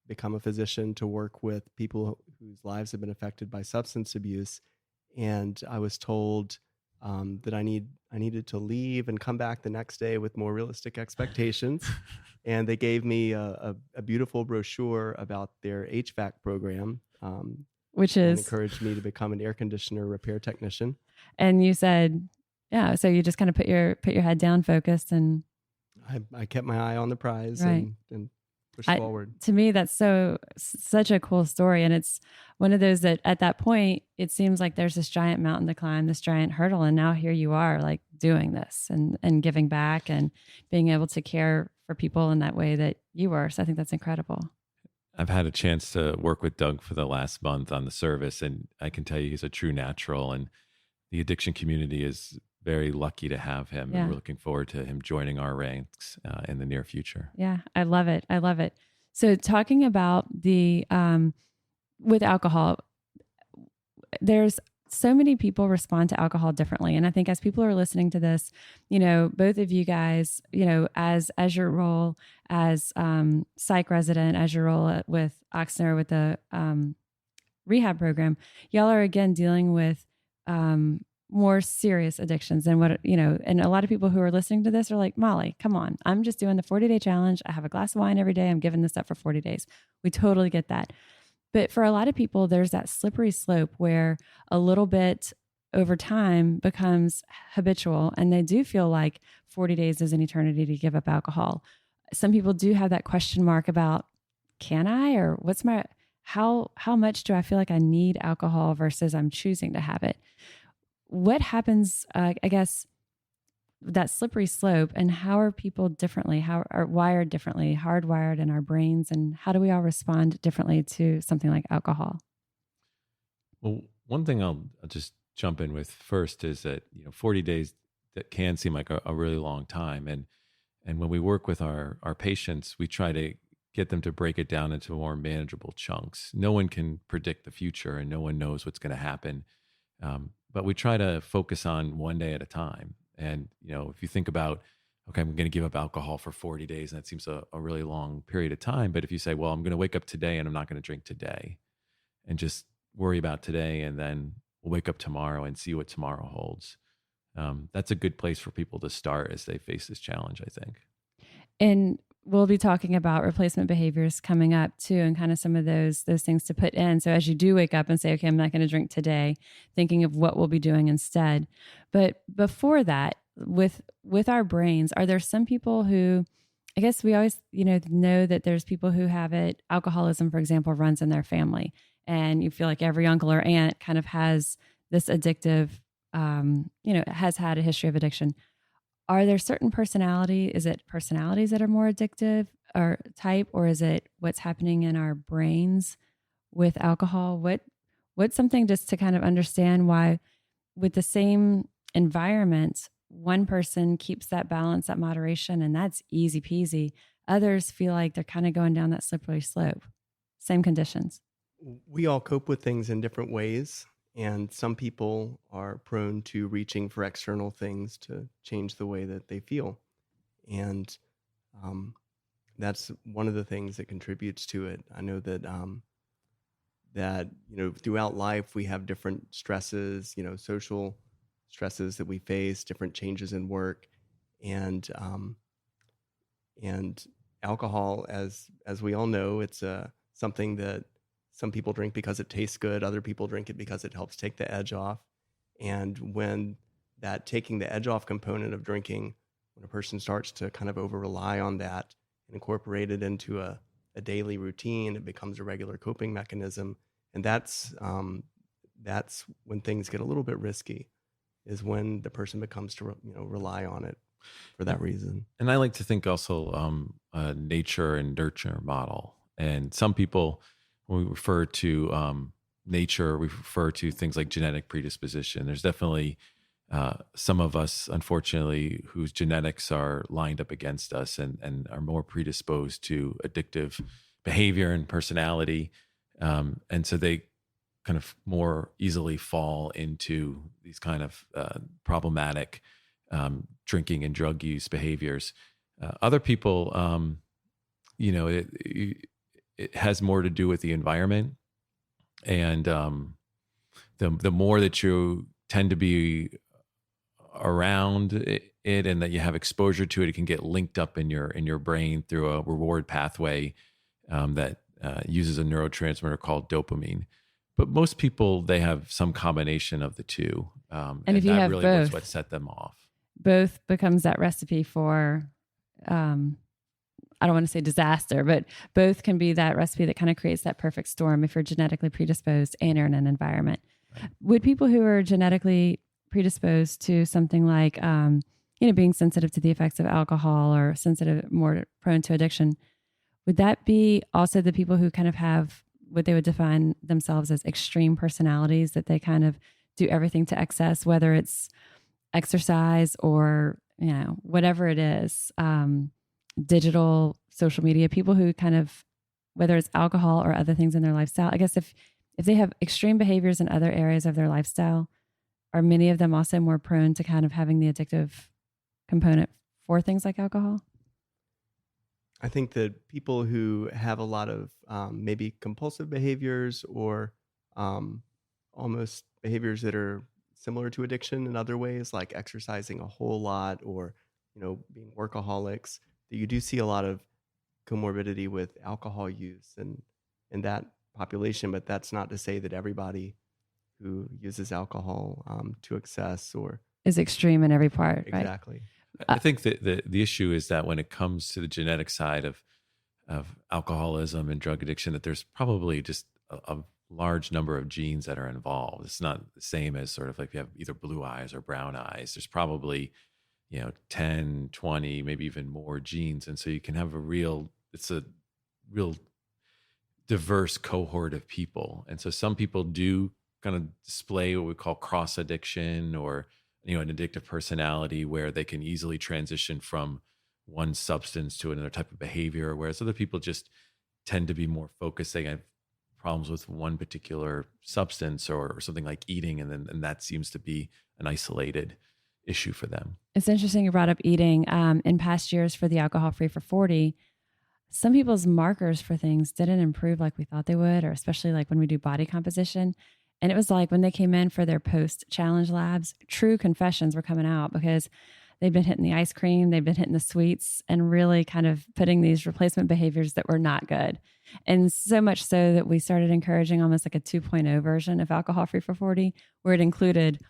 become a physician to work with people whose lives have been affected by substance abuse. And I was told that I needed to leave and come back the next day with more realistic expectations. And they gave me a beautiful brochure about their HVAC program, which and is, encouraged me to become an air conditioner repair technician. and you said, yeah, so you just kind of put your head down, focused, and I kept my eye on the prize, Right. and pushed I- forward. to me, that's such a cool story. And it's one of those that at that point, it seems like there's this giant mountain to climb, this giant hurdle. And now here you are, like doing this and giving back and being able to care for people in that way that you were. So I think that's incredible. I've had a chance to work with Doug for the last month on the service, and I can tell you he's a true natural, and the addiction community is very lucky to have him. Yeah. And we're looking forward to him joining our ranks in the near future. Yeah, I love it. I love it. So talking about the, with alcohol, there's so many people respond to alcohol differently. And I think as people are listening to this, both of you guys, as your role as psych resident, as your role with Ochsner, with the rehab program, y'all are again dealing with more serious addictions than what, and a lot of people who are listening to this are like, Molly, come on, I'm just doing the 40-day challenge. I have a glass of wine every day. I'm giving this up for 40 days. We totally get that. But for a lot of people, there's that slippery slope where a little bit over time becomes habitual, and they do feel like 40 days is an eternity to give up alcohol. Some people do have that question mark about, can I, or what's my, how much do I feel like I need alcohol versus I'm choosing to have it? What happens, I guess, that slippery slope, and how are people differently, how are wired differently, hardwired in our brains, and how do we all respond differently to something like alcohol? Well, one thing I'll just jump in with first is that 40 days, that can seem like a really long time, and when we work with our patients, we try to get them to break it down into more manageable chunks. No one can predict the future, and no one knows what's going to happen, but we try to focus on one day at a time. And, if you think about, okay, I'm going to give up alcohol for 40 days, and that seems a really long period of time. But if you say, well, I'm going to wake up today and I'm not going to drink today, and just worry about today, and then we'll wake up tomorrow and see what tomorrow holds. That's a good place for people to start as they face this challenge, I think. And we'll be talking about replacement behaviors coming up too, and kind of some of those things to put in. So as you do wake up and say, okay, I'm not going to drink today, thinking of what we'll be doing instead. But before that, with our brains, are there some people who, I guess we always, know that there's people who have it, alcoholism, for example, runs in their family, and you feel like every uncle or aunt kind of has this addictive, has had a history of addiction. Are there certain is it personalities that are more addictive or type, or is it what's happening in our brains with alcohol? What's something just to kind of understand why with the same environment, one person keeps that balance, that moderation, and that's easy peasy. Others feel like they're kind of going down that slippery slope. Same conditions. We all cope with things in different ways. And some people are prone to reaching for external things to change the way that they feel. And that's one of the things that contributes to it. I know that, throughout life, we have different stresses, social stresses that we face, different changes in work. And alcohol, as we all know, it's something that some people drink because it tastes good. Other people drink it because it helps take the edge off. And when that taking the edge off component of drinking, when a person starts to kind of over rely on that and incorporate it into a daily routine, it becomes a regular coping mechanism. And that's when things get a little bit risky, is when the person becomes to rely on it for that reason. And I like to think also a nature and nurture model. And some people, when we refer to nature, we refer to things like genetic predisposition. There's definitely some of us, unfortunately, whose genetics are lined up against us and are more predisposed to addictive behavior and personality. And so they kind of more easily fall into these kind of problematic drinking and drug use behaviors. Other people, it has more to do with the environment, and the more that you tend to be around it and that you have exposure to it, it can get linked up in your brain through a reward pathway that uses a neurotransmitter called dopamine. But most people, they have some combination of the two. And if you that have really both, was what set them off. Both becomes that recipe for, I don't want to say disaster, but both can be that recipe that kind of creates that perfect storm if you're genetically predisposed and you're in an environment. Right. Would people who are genetically predisposed to something like, being sensitive to the effects of alcohol or sensitive, more prone to addiction, would that be also the people who kind of have what they would define themselves as extreme personalities, that they kind of do everything to excess, whether it's exercise or, whatever it is, digital, social media, people who kind of, whether it's alcohol or other things in their lifestyle, I guess if they have extreme behaviors in other areas of their lifestyle, are many of them also more prone to kind of having the addictive component for things like alcohol? I think that people who have a lot of maybe compulsive behaviors or almost behaviors that are similar to addiction in other ways, like exercising a whole lot or, being workaholics, that you do see a lot of comorbidity with alcohol use and in that population. But that's not to say that everybody who uses alcohol to excess or is extreme in every part, right? Exactly. I think that the issue is that when it comes to the genetic side of alcoholism and drug addiction, that there's probably just a large number of genes that are involved. It's not the same as sort of like if you have either blue eyes or brown eyes. There's probably, 10, 20, maybe even more genes. And so you can have it's a real diverse cohort of people. And so some people do kind of display what we call cross addiction or an addictive personality where they can easily transition from one substance to another type of behavior, whereas other people just tend to be more focused. They have problems with one particular substance or something like eating, and that seems to be an isolated issue for them. It's interesting you brought up eating. In past years for the Alcohol Free for 40, some people's markers for things didn't improve like we thought they would, or especially like when we do body composition. And it was like when they came in for their post-challenge labs, true confessions were coming out because they'd been hitting the ice cream, they'd been hitting the sweets, and really kind of putting these replacement behaviors that were not good. And so much so that we started encouraging almost like a 2.0 version of Alcohol Free for 40, where it included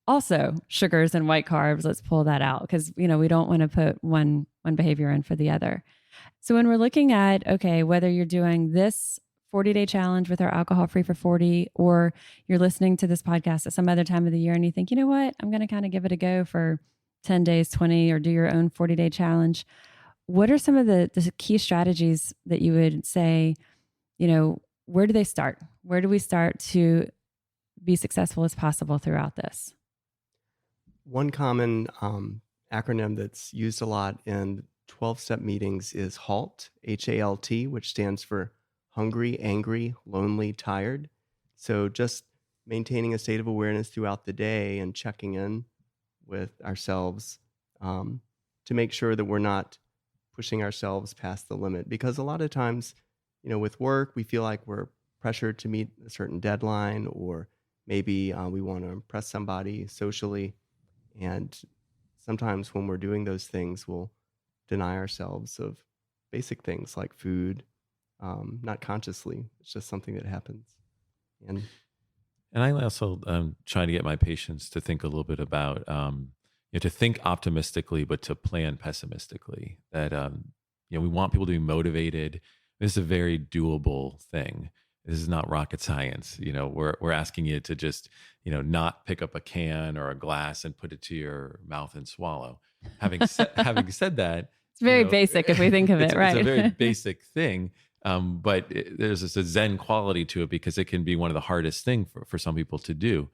also sugars and white carbs. Let's pull that out because, we don't want to put one behavior in for the other. So when we're looking at, okay, whether you're doing this 40-day challenge with our Alcohol Free for 40, or you're listening to this podcast at some other time of the year and you think, you know what, I'm going to kind of give it a go for 10 days, 20, or do your own 40-day challenge. What are some of the key strategies that you would say, where do they start? Where do we start to be successful as possible throughout this? One common acronym that's used a lot in 12-step meetings is HALT, H-A-L-T, which stands for hungry, angry, lonely, tired. So just maintaining a state of awareness throughout the day and checking in with ourselves to make sure that we're not pushing ourselves past the limit. Because a lot of times, with work, we feel like we're pressured to meet a certain deadline, or maybe we want to impress somebody socially. And sometimes when we're doing those things, we'll deny ourselves of basic things like food, not consciously. It's just something that happens. And I also try to get my patients to think a little bit about, to think optimistically, but to plan pessimistically. That, we want people to be motivated. This is a very doable thing. This is not rocket science. We're asking you to just, not pick up a can or a glass and put it to your mouth and swallow. Having said that, it's very basic if we think of it, right? It's a very basic thing. But there's a Zen quality to it because it can be one of the hardest things for some people to do.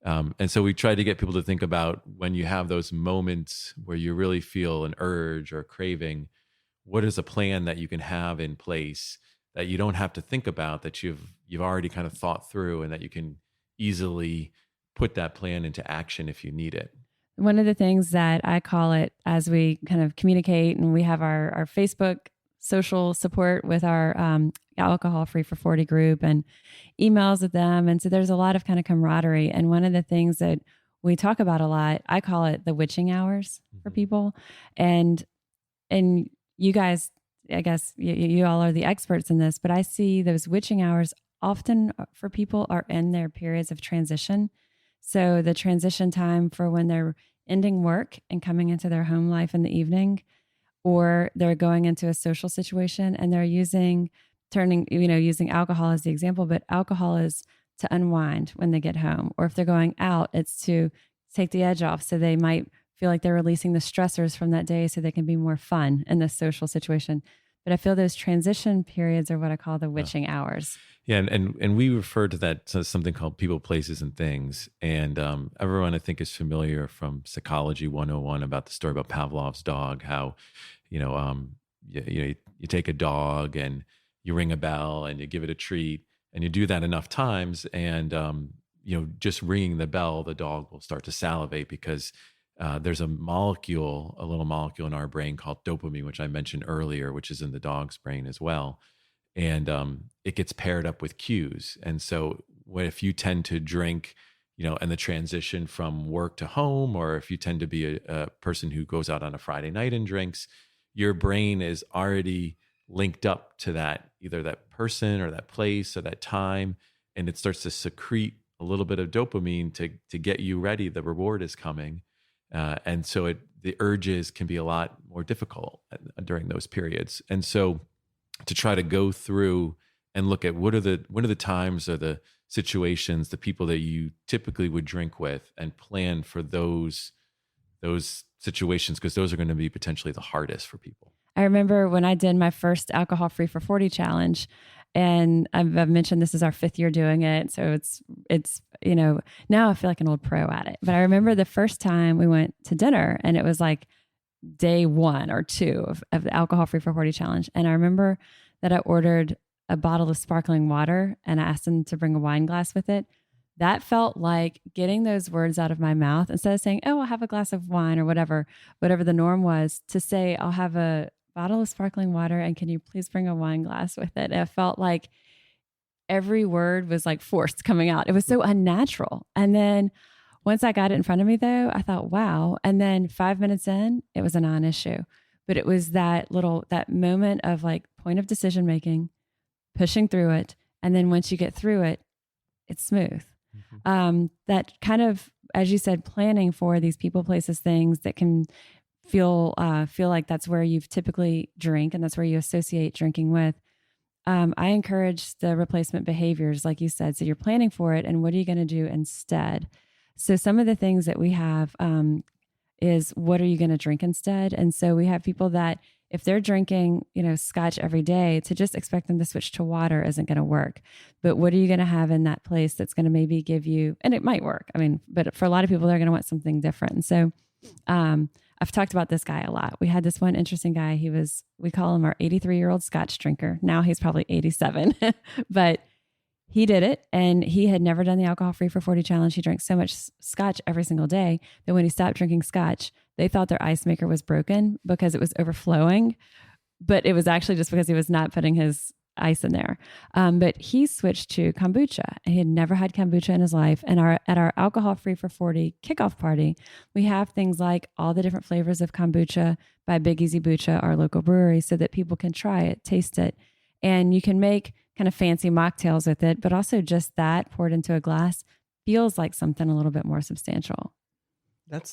And so we try to get people to think about when you have those moments where you really feel an urge or craving, what is a plan that you can have in place that you don't have to think about, that you've already kind of thought through, and that you can easily put that plan into action if you need it. One of the things that I call it as we kind of communicate, and we have our Facebook social support with our Alcohol Free for 40 group and emails with them. And so there's a lot of kind of camaraderie. And one of the things that we talk about a lot. I call it the witching hours for people. And you guys, I guess you all are the experts in this, but I see those witching hours often for people are in their periods of transition. So the transition time for when they're ending work and coming into their home life in the evening, or they're going into a social situation and they're using alcohol as the example, but alcohol is to unwind when they get home. Or if they're going out, it's to take the edge off. So they might feel like they're releasing the stressors from that day so they can be more fun in this social situation. But I feel those transition periods are what I call the witching hours. Yeah, and we refer to that as something called people, places, and things. And everyone, I think, is familiar from Psychology 101 about the story about Pavlov's dog, how, you take a dog and you ring a bell and you give it a treat, and you do that enough times, and, just ringing the bell, the dog will start to salivate because there's a little molecule in our brain called dopamine, which I mentioned earlier, which is in the dog's brain as well. And it gets paired up with cues. And so if you tend to drink, and the transition from work to home, or if you tend to be a person who goes out on a Friday night and drinks, your brain is already linked up to that, either that person or that place or that time. And it starts to secrete a little bit of dopamine to get you ready. The reward is coming. And so the urges can be a lot more difficult during those periods. And so to try to go through and look at what are the times or the situations, the people that you typically would drink with, and plan for those situations, because those are going to be potentially the hardest for people. I remember when I did my first Alcohol Free for 40 challenge, and I've mentioned this is our 5th year doing it. So it's now I feel like an old pro at it. But I remember the first time we went to dinner, and it was like day 1 or 2 of the Alcohol Free for 40 challenge. And I remember that I ordered a bottle of sparkling water, and I asked them to bring a wine glass with it. That felt like getting those words out of my mouth, instead of saying, "Oh, I'll have a glass of wine," or whatever the norm was, to say, "I'll have a bottle of sparkling water, and can you please bring a wine glass with it?" It felt like every word was like forced coming out. It was so unnatural. And then once I got it in front of me, though, I thought, wow. And then 5 minutes in, it was a non-issue. But it was that moment of like point of decision making, pushing through it. And then once you get through it, it's smooth. Mm-hmm. That kind of, as you said, planning for these people, places, things that can feel like that's where you've typically drink, and that's where you associate drinking with. I encourage the replacement behaviors, like you said. So you're planning for it, and what are you going to do instead? So some of the things that we have is, what are you going to drink instead? And so we have people that if they're drinking, scotch every day, to just expect them to switch to water isn't going to work. But what are you going to have in that place that's going to maybe give you, and it might work. I mean, but for a lot of people, they're going to want something different. And so I've talked about this guy a lot. We had this one interesting guy. We call him our 83-year-old scotch drinker. Now he's probably 87, but he did it, and he had never done the Alcohol Free for 40 challenge. He drank so much scotch every single day that when he stopped drinking scotch, they thought their ice maker was broken because it was overflowing, but it was actually just because he was not putting his ice in there. But he switched to kombucha, and he had never had kombucha in his life. And at our Alcohol Free for 40 kickoff party, we have things like all the different flavors of kombucha by Big Easy Bucha, our local brewery, so that people can try it, taste it. And you can make kind of fancy mocktails with it, but also just that poured into a glass feels like something a little bit more substantial. That's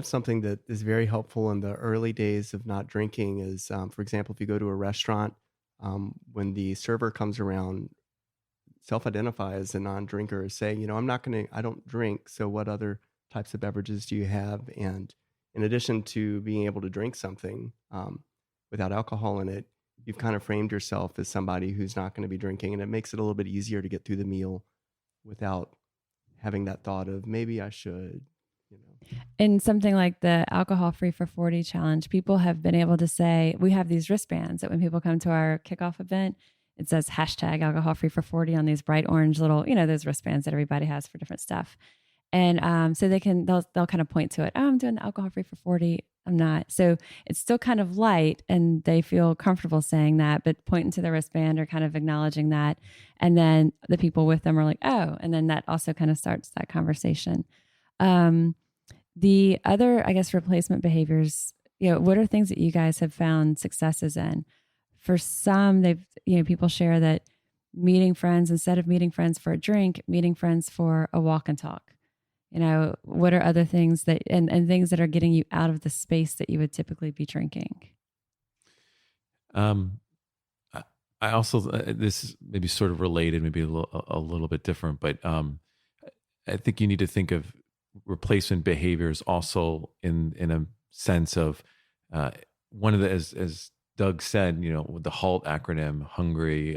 something that is very helpful in the early days of not drinking. Is for example, if you go to a restaurant, when the server comes around, self-identify as a non-drinker, saying, I don't drink. So what other types of beverages do you have? And in addition to being able to drink something without alcohol in it, you've kind of framed yourself as somebody who's not going to be drinking, and it makes it a little bit easier to get through the meal without having that thought of maybe I should. In something like the Alcohol Free for 40 challenge, people have been able to say, we have these wristbands that when people come to our kickoff event, it says hashtag Alcohol Free for 40 on these bright orange little, those wristbands that everybody has for different stuff. And so they'll kind of point to it. Oh, I'm doing the Alcohol Free for 40. I'm not. So it's still kind of light, and they feel comfortable saying that, but pointing to the wristband or kind of acknowledging that. And then the people with them are like, oh, and then that also kind of starts that conversation. The other, I guess, replacement behaviors, what are things that you guys have found successes in? For some, people share that meeting friends, instead of meeting friends for a drink, meeting friends for a walk and talk. What are other things that, and things that are getting you out of the space that you would typically be drinking? I also, this is maybe sort of related, maybe a little bit different, but I think you need to think of replacement behaviors also in a sense of one of the, as Doug said, with the HALT acronym, hungry,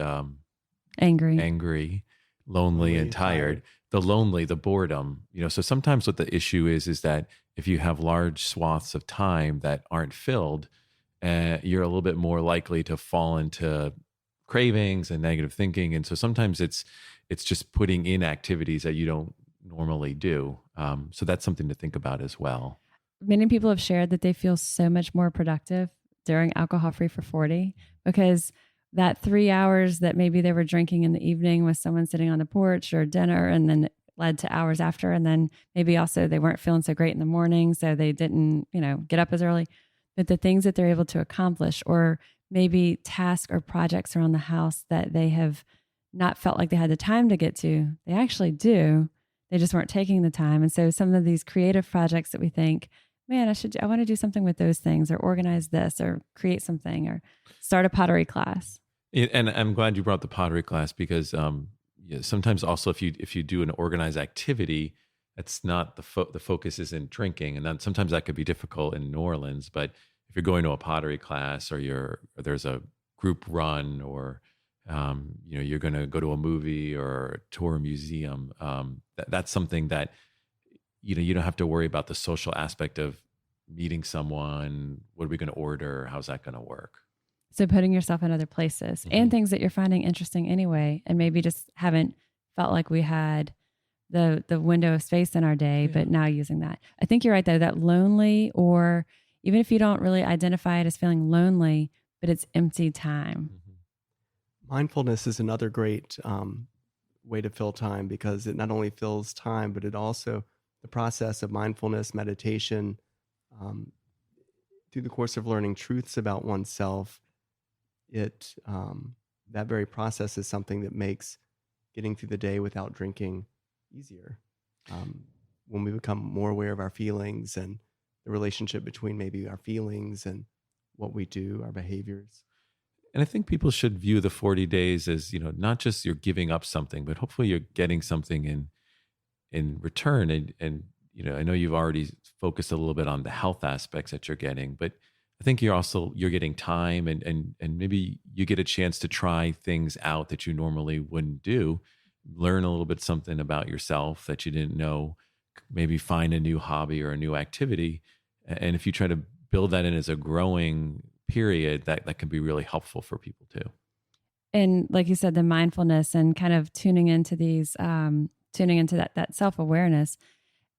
angry, lonely, and tired. The lonely, the boredom, so sometimes what the issue is that if you have large swaths of time that aren't filled, you're a little bit more likely to fall into cravings and negative thinking. And so sometimes it's just putting in activities that you don't normally do. So that's something to think about as well. Many people have shared that they feel so much more productive during Alcohol Free for 40, because that 3 hours that maybe they were drinking in the evening with someone sitting on the porch or dinner, and then it led to hours after. And then maybe also they weren't feeling so great in the morning, so they didn't, get up as early. But the things that they're able to accomplish, or maybe tasks or projects around the house that they have not felt like they had the time to get to, they actually do. They just weren't taking the time. And so some of these creative projects that we think, man, I want to do something with those things, or organize this, or create something, or start a pottery class. And I'm glad you brought the pottery class, because sometimes also if you do an organized activity, that's not the focus isn't drinking, and then sometimes that could be difficult in New Orleans. But if you're going to a pottery class, or there's a group run, or you're going to go to a movie or tour a museum, that's something that you don't have to worry about the social aspect of meeting someone. What are we going to order? How's that going to work? So putting yourself in other places, and things that you're finding interesting anyway, and maybe just haven't felt like we had the window of space in our day, but now using that. I think you're right though, that lonely, or even if you don't really identify it as feeling lonely, but it's empty time. Mindfulness is another great way to fill time, because it not only fills time, but it also, the process of mindfulness, meditation, through the course of learning truths about oneself, that very process is something that makes getting through the day without drinking easier. When we become more aware of our feelings and the relationship between maybe our feelings and what we do, our behaviors. And I think people should view the 40 days as, not just you're giving up something, but hopefully you're getting something in return. And I know you've already focused a little bit on the health aspects that you're getting, but I think you're getting time, and maybe you get a chance to try things out that you normally wouldn't do, learn a little bit something about yourself that you didn't know, maybe find a new hobby or a new activity. And if you try to build that in as a growing period, that can be really helpful for people too. And like you said, the mindfulness and kind of tuning into that self-awareness.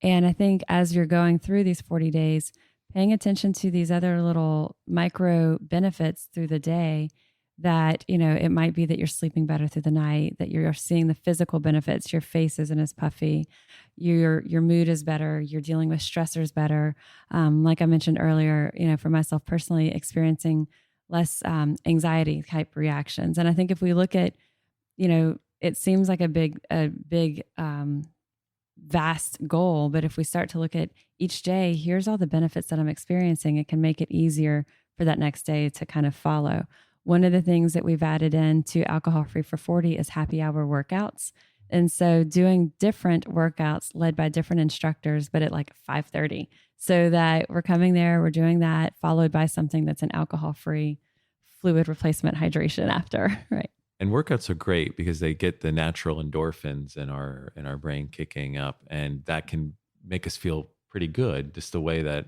And I think as you're going through these 40 days, paying attention to these other little micro benefits through the day, that, it might be that you're sleeping better through the night, that you're seeing the physical benefits, your face isn't as puffy, your mood is better, you're dealing with stressors better. Like I mentioned earlier, for myself personally, experiencing less anxiety type reactions. And I think if we look at, it seems like a big vast goal, but if we start to look at each day, here's all the benefits that I'm experiencing, it can make it easier for that next day to kind of follow. One of the things that we've added into Alcohol Free for 40 is happy hour workouts. And so doing different workouts led by different instructors, but at like 5:30, so that we're coming there, we're doing that, followed by something that's an alcohol-free fluid replacement hydration after, right? And workouts are great because they get the natural endorphins in our brain kicking up, and that can make us feel pretty good, just the way that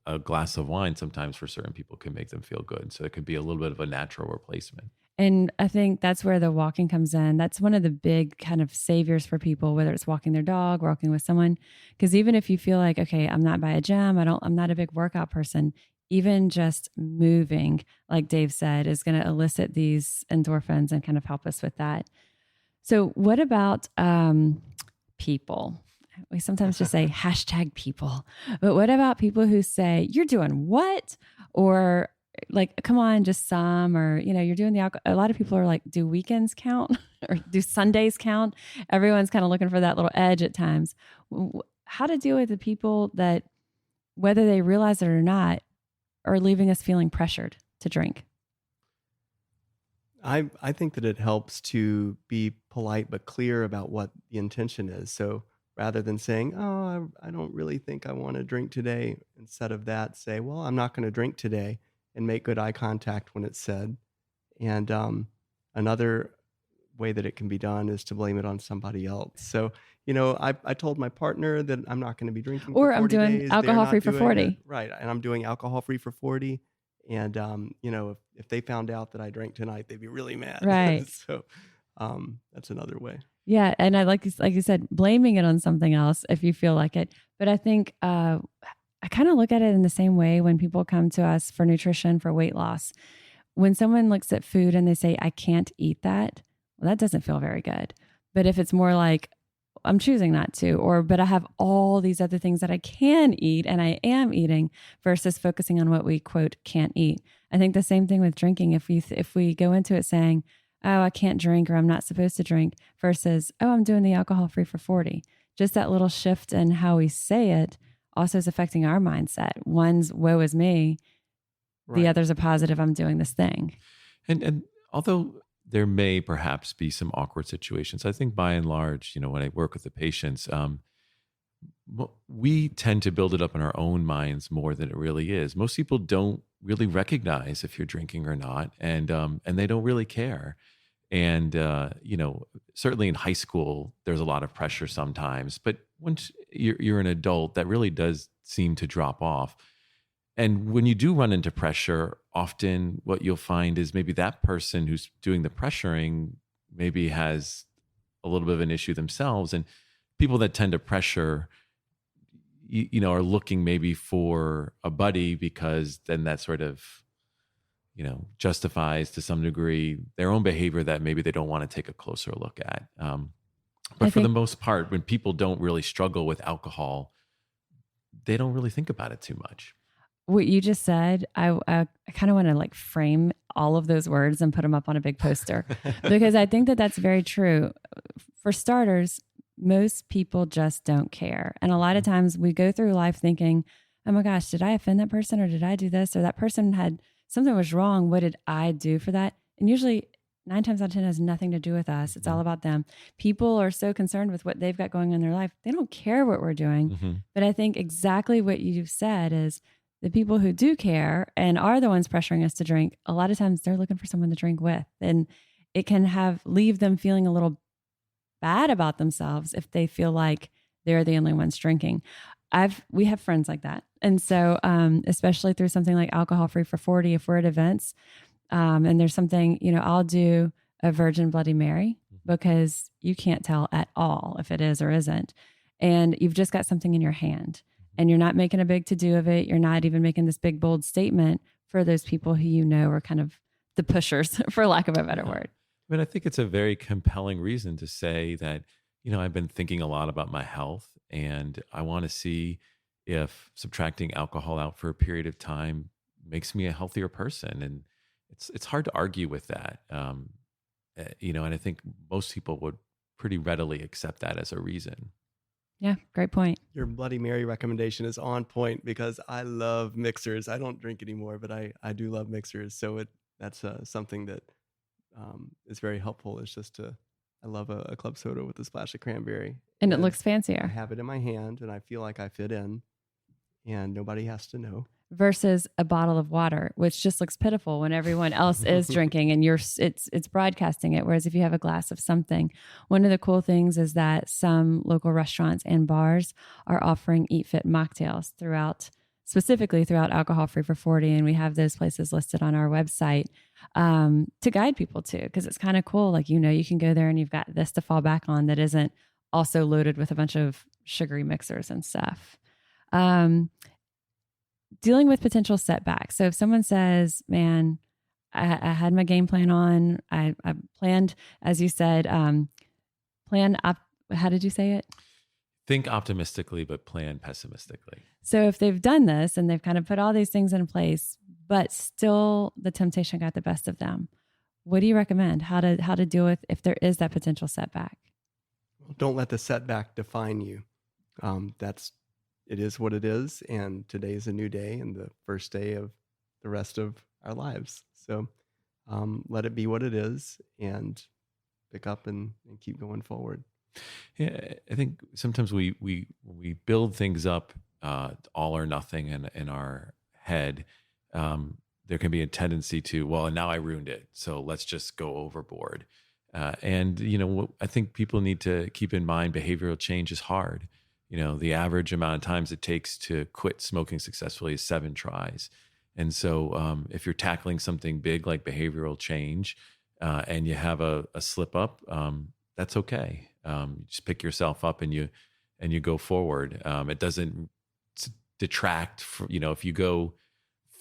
a glass of wine sometimes for certain people can make them feel good. So it could be a little bit of a natural replacement. And I think that's where the walking comes in. That's one of the big kind of saviors for people, whether it's walking their dog, walking with someone. Because even if you feel like, okay, I'm not by a gym, I'm not a big workout person, even just moving, like Dave said, is going to elicit these endorphins and kind of help us with that. So what about people? we sometimes just say hashtag people, but what about people who say, you're doing what? Or like, come on, just some, or, you're doing the alcohol. A lot of people are like, do weekends count or do Sundays count? Everyone's kind of looking for that little edge at times. How to deal with the people that, whether they realize it or not, are leaving us feeling pressured to drink? I think that it helps to be polite but clear about what the intention is. So rather than saying, oh, I don't really think I want to drink today, instead of that, say, well, I'm not going to drink today, and make good eye contact when it's said. And another way that it can be done is to blame it on somebody else. So, I told my partner that I'm not going to be drinking for 40 I'm doing days. alcohol free for 40. It. Right. And I'm doing alcohol free for 40. And, if they found out that I drank tonight, they'd be really mad. Right. So that's another way. Yeah. And I like you said, blaming it on something else if you feel like it. But I think I kind of look at it in the same way when people come to us for nutrition, for weight loss. When someone looks at food and they say, I can't eat that, well, that doesn't feel very good. But if it's more like, I'm choosing not to, but I have all these other things that I can eat and I am eating, versus focusing on what we quote can't eat. I think the same thing with drinking. If we go into it saying, oh, I can't drink, or I'm not supposed to drink, versus, oh, I'm doing the alcohol free for 40. Just that little shift in how we say it also is affecting our mindset. One's woe is me. Right. The other's a positive, I'm doing this thing. And although there may perhaps be some awkward situations, I think by and large, when I work with the patients, we tend to build it up in our own minds more than it really is. Most people don't really recognize if you're drinking or not, and they don't really care. And certainly in high school, there's a lot of pressure sometimes, but once you're an adult, that really does seem to drop off. And when you do run into pressure, often what you'll find is maybe that person who's doing the pressuring maybe has a little bit of an issue themselves. And people that tend to pressure, are looking maybe for a buddy, because then that sort of, justifies to some degree their own behavior that maybe they don't want to take a closer look at. But for the most part, when people don't really struggle with alcohol, they don't really think about it too much. What you just said, I kind of want to frame all of those words and put them up on a big poster, because I think that that's very true. For starters, most people just don't care. And a lot of times we go through life thinking, oh my gosh, did I offend that person, or did I do this, or that person had something was wrong. What did I do for that? And usually 9 times out of 10 has nothing to do with us. It's all about them. People are so concerned with what they've got going on in their life. They don't care what we're doing. Mm-hmm. But I think exactly what you've said is the people who do care and are the ones pressuring us to drink, a lot of times they're looking for someone to drink with. And it can leave them feeling a little bad about themselves if they feel like they're the only ones drinking. We have friends like that. And so, especially through something like alcohol free for 40, if we're at events, and there's something, I'll do a Virgin Bloody Mary, because you can't tell at all if it is or isn't. And you've just got something in your hand, and you're not making a big to-do of it. You're not even making this big, bold statement for those people who are kind of the pushers, for lack of a better word. But I think it's a very compelling reason to say that, I've been thinking a lot about my health, and I want to see if subtracting alcohol out for a period of time makes me a healthier person. And it's hard to argue with that. And I think most people would pretty readily accept that as a reason. Yeah, great point. Your Bloody Mary recommendation is on point, because I love mixers. I don't drink anymore, but I do love mixers. So that's something that is very helpful. It's just I love a club soda with a splash of cranberry. And it looks fancier. I have it in my hand and I feel like I fit in, and nobody has to know. Versus a bottle of water, which just looks pitiful when everyone else is drinking and it's broadcasting it. Whereas if you have a glass of something, one of the cool things is that some local restaurants and bars are offering Eat Fit mocktails specifically throughout Alcohol Free for 40. And we have those places listed on our website to guide people to, because it's kind of cool. You can go there and you've got this to fall back on that isn't also loaded with a bunch of sugary mixers and stuff. Dealing with potential setbacks. So if someone says, man, I had my game plan on, I planned, as you said, how did you say it? think optimistically, but plan pessimistically. So if they've done this and they've kind of put all these things in place, but still the temptation got the best of them, what do you recommend? How to deal with if there is that potential setback? Don't let the setback define you. It is what it is, and today is a new day and the first day of the rest of our lives. So let it be what it is and pick up and keep going forward. Yeah, I think sometimes we build things up all or nothing in our head. There can be a tendency to, well, now I ruined it, so let's just go overboard. And I think people need to keep in mind behavioral change is hard. The average amount of times it takes to quit smoking successfully is 7 tries. And so if you're tackling something big like behavioral change and you have a slip up, that's okay. You just pick yourself up and you go forward. It doesn't detract from, if you go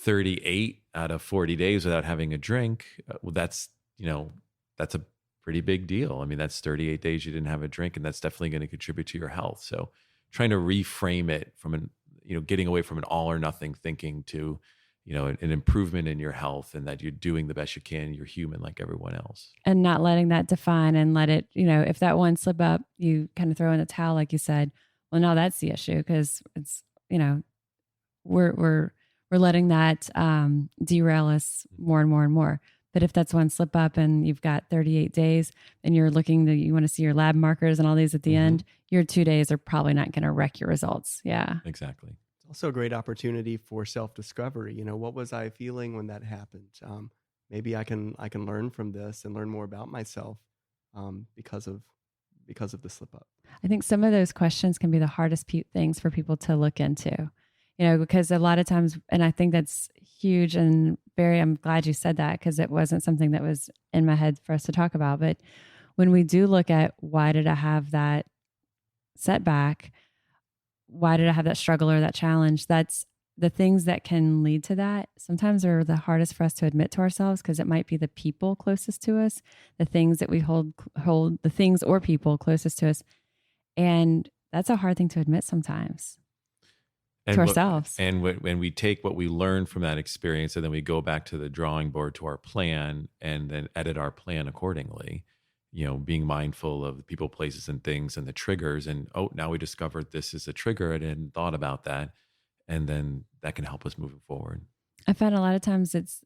38 out of 40 days without having a drink, well, that's a pretty big deal. I mean, that's 38 days you didn't have a drink, and that's definitely going to contribute to your health. So trying to reframe it from getting away from an all or nothing thinking to, an improvement in your health, and that you're doing the best you can. You're human like everyone else. And not letting that define and let it, if that one slip up, you kind of throw in the towel, like you said, well, no, that's the issue. Cause it's, we're letting that derail us more and more and more. But if that's one slip up and you've got 38 days and you're you want to see your lab markers and all these at the end, your 2 days are probably not going to wreck your results. Yeah, exactly. It's also a great opportunity for self-discovery. What was I feeling when that happened? Maybe I can learn from this and learn more about myself because of the slip up. I think some of those questions can be the hardest things for people to look into. Because a lot of times, and I think that's huge and I'm glad you said that, because it wasn't something that was in my head for us to talk about. But when we do look at why did I have that setback? Why did I have that struggle or that challenge? That's the things that can lead to that. Sometimes are the hardest for us to admit to ourselves, because it might be the people closest to us, the things that we hold the things or people closest to us. And that's a hard thing to admit sometimes. To ourselves. And when we take what we learn from that experience and then we go back to the drawing board to our plan and then edit our plan accordingly, being mindful of the people, places, and things and the triggers. And, now we discovered this is a trigger. I hadn't thought about that. And then that can help us moving forward. I found a lot of times it's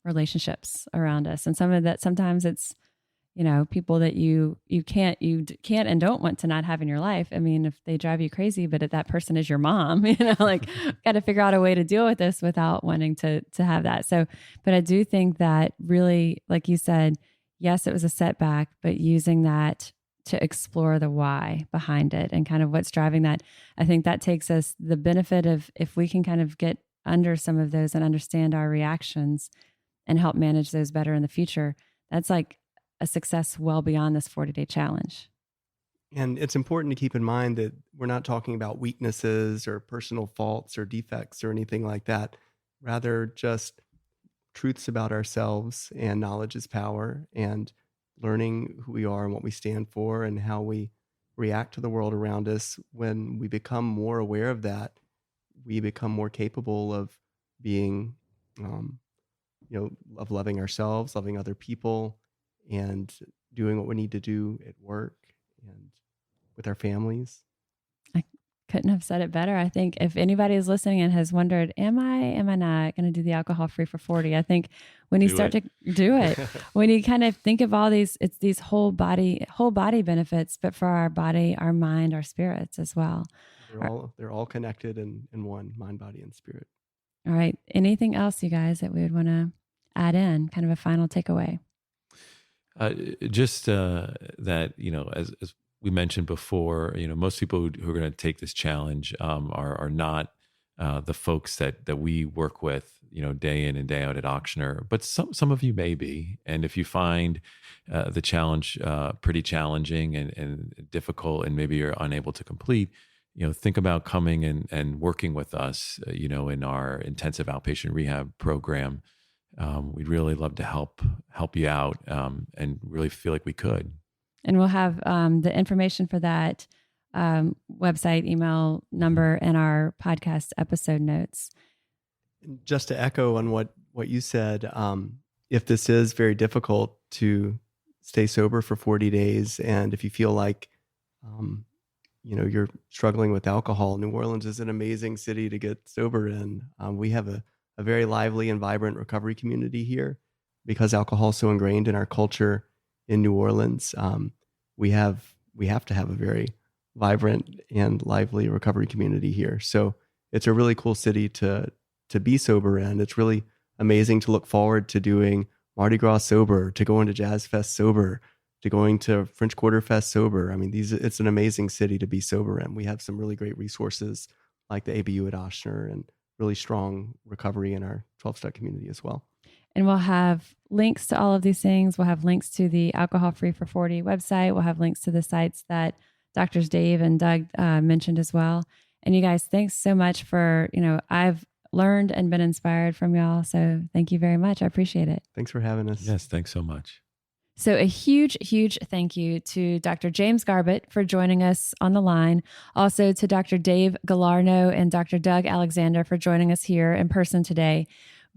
relationships around us. And sometimes it's, people that you can't and don't want to not have in your life. I mean, if they drive you crazy, but if that person is your mom, got to figure out a way to deal with this without wanting to have that. So, but I do think that really, like you said, yes, it was a setback, but using that to explore the why behind it and kind of what's driving that. I think that takes us the benefit of, if we can kind of get under some of those and understand our reactions and help manage those better in the future, that's like a success well beyond this 40-day challenge. And it's important to keep in mind that we're not talking about weaknesses or personal faults or defects or anything like that. Rather, just truths about ourselves, and knowledge is power, and learning who we are and what we stand for and how we react to the world around us. When we become more aware of that, we become more capable of being, of loving ourselves, loving other people, and doing what we need to do at work and with our families. I couldn't have said it better. I think if anybody is listening and has wondered, am I not going to do the alcohol free for 40? I think when you start to do it, when you kind of think of all these, it's these whole body benefits, but for our body, our mind, our spirits as well. They're all connected in one, mind, body, and spirit. All right. Anything else, you guys, that we would want to add in, kind of a final takeaway? Just that, as we mentioned before, most people who are going to take this challenge are not the folks that we work with, day in and day out at Ochsner. But some of you may be. And if you find the challenge pretty challenging and difficult, and maybe you're unable to complete, think about coming and working with us, in our intensive outpatient rehab program. We'd really love to help you out and really feel like we could. And we'll have the information for that website, email, number in our podcast episode notes. Just to echo on what you said, if this is very difficult to stay sober for 40 days, and if you feel like, you're struggling with alcohol, New Orleans is an amazing city to get sober in. We have a very lively and vibrant recovery community here because alcohol is so ingrained in our culture in New Orleans. We have to have a very vibrant and lively recovery community here. So it's a really cool city to be sober in. It's really amazing to look forward to doing Mardi Gras sober, to going to Jazz Fest sober, to going to French Quarter Fest sober. I mean, it's an amazing city to be sober in. We have some really great resources like the ABU at Ochsner and really strong recovery in our 12-step community as well. And we'll have links to all of these things. We'll have links to the Alcohol Free for 40 website. We'll have links to the sites that Drs. Dave and Doug mentioned as well. And you guys, thanks so much for, I've learned and been inspired from y'all. So thank you very much. I appreciate it. Thanks for having us. Yes, thanks so much. So a huge, huge thank you to Dr. James Garbutt for joining us on the line. Also to Dr. Dave Galarneau and Dr. Doug Alexander for joining us here in person today.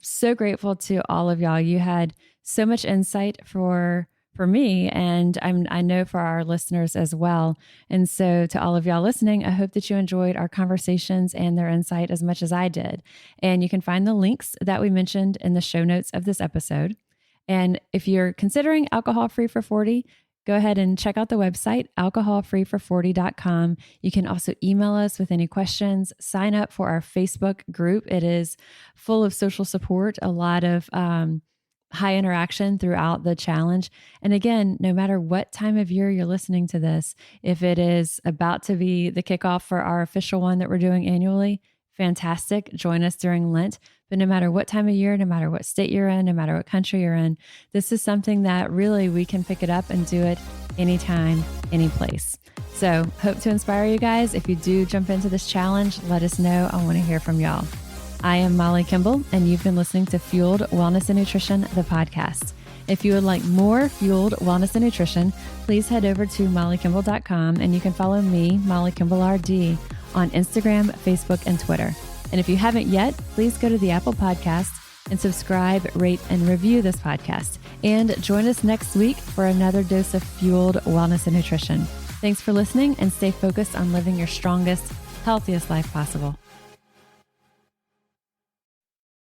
So grateful to all of y'all. You had so much insight for me, and I know for our listeners as well. And so to all of y'all listening, I hope that you enjoyed our conversations and their insight as much as I did. And you can find the links that we mentioned in the show notes of this episode. And if you're considering Alcohol Free for 40, go ahead and check out the website, alcoholfreefor40.com. You can also email us with any questions. Sign up for our Facebook group. It is full of social support, a lot of high interaction throughout the challenge. And again, no matter what time of year you're listening to this, if it is about to be the kickoff for our official one that we're doing annually, fantastic. Join us during Lent. But no matter what time of year, no matter what state you're in, no matter what country you're in, this is something that really we can pick it up and do it anytime, any place. So hope to inspire you guys. If you do jump into this challenge, let us know. I want to hear from y'all. I am Molly Kimball, and you've been listening to Fueled Wellness and Nutrition, the podcast. If you would like more Fueled Wellness and Nutrition, please head over to mollykimball.com, and you can follow me, Molly Kimball RD, on Instagram, Facebook, and Twitter. And if you haven't yet, please go to the Apple Podcast and subscribe, rate, and review this podcast. And join us next week for another dose of Fueled Wellness and Nutrition. Thanks for listening, and stay focused on living your strongest, healthiest life possible.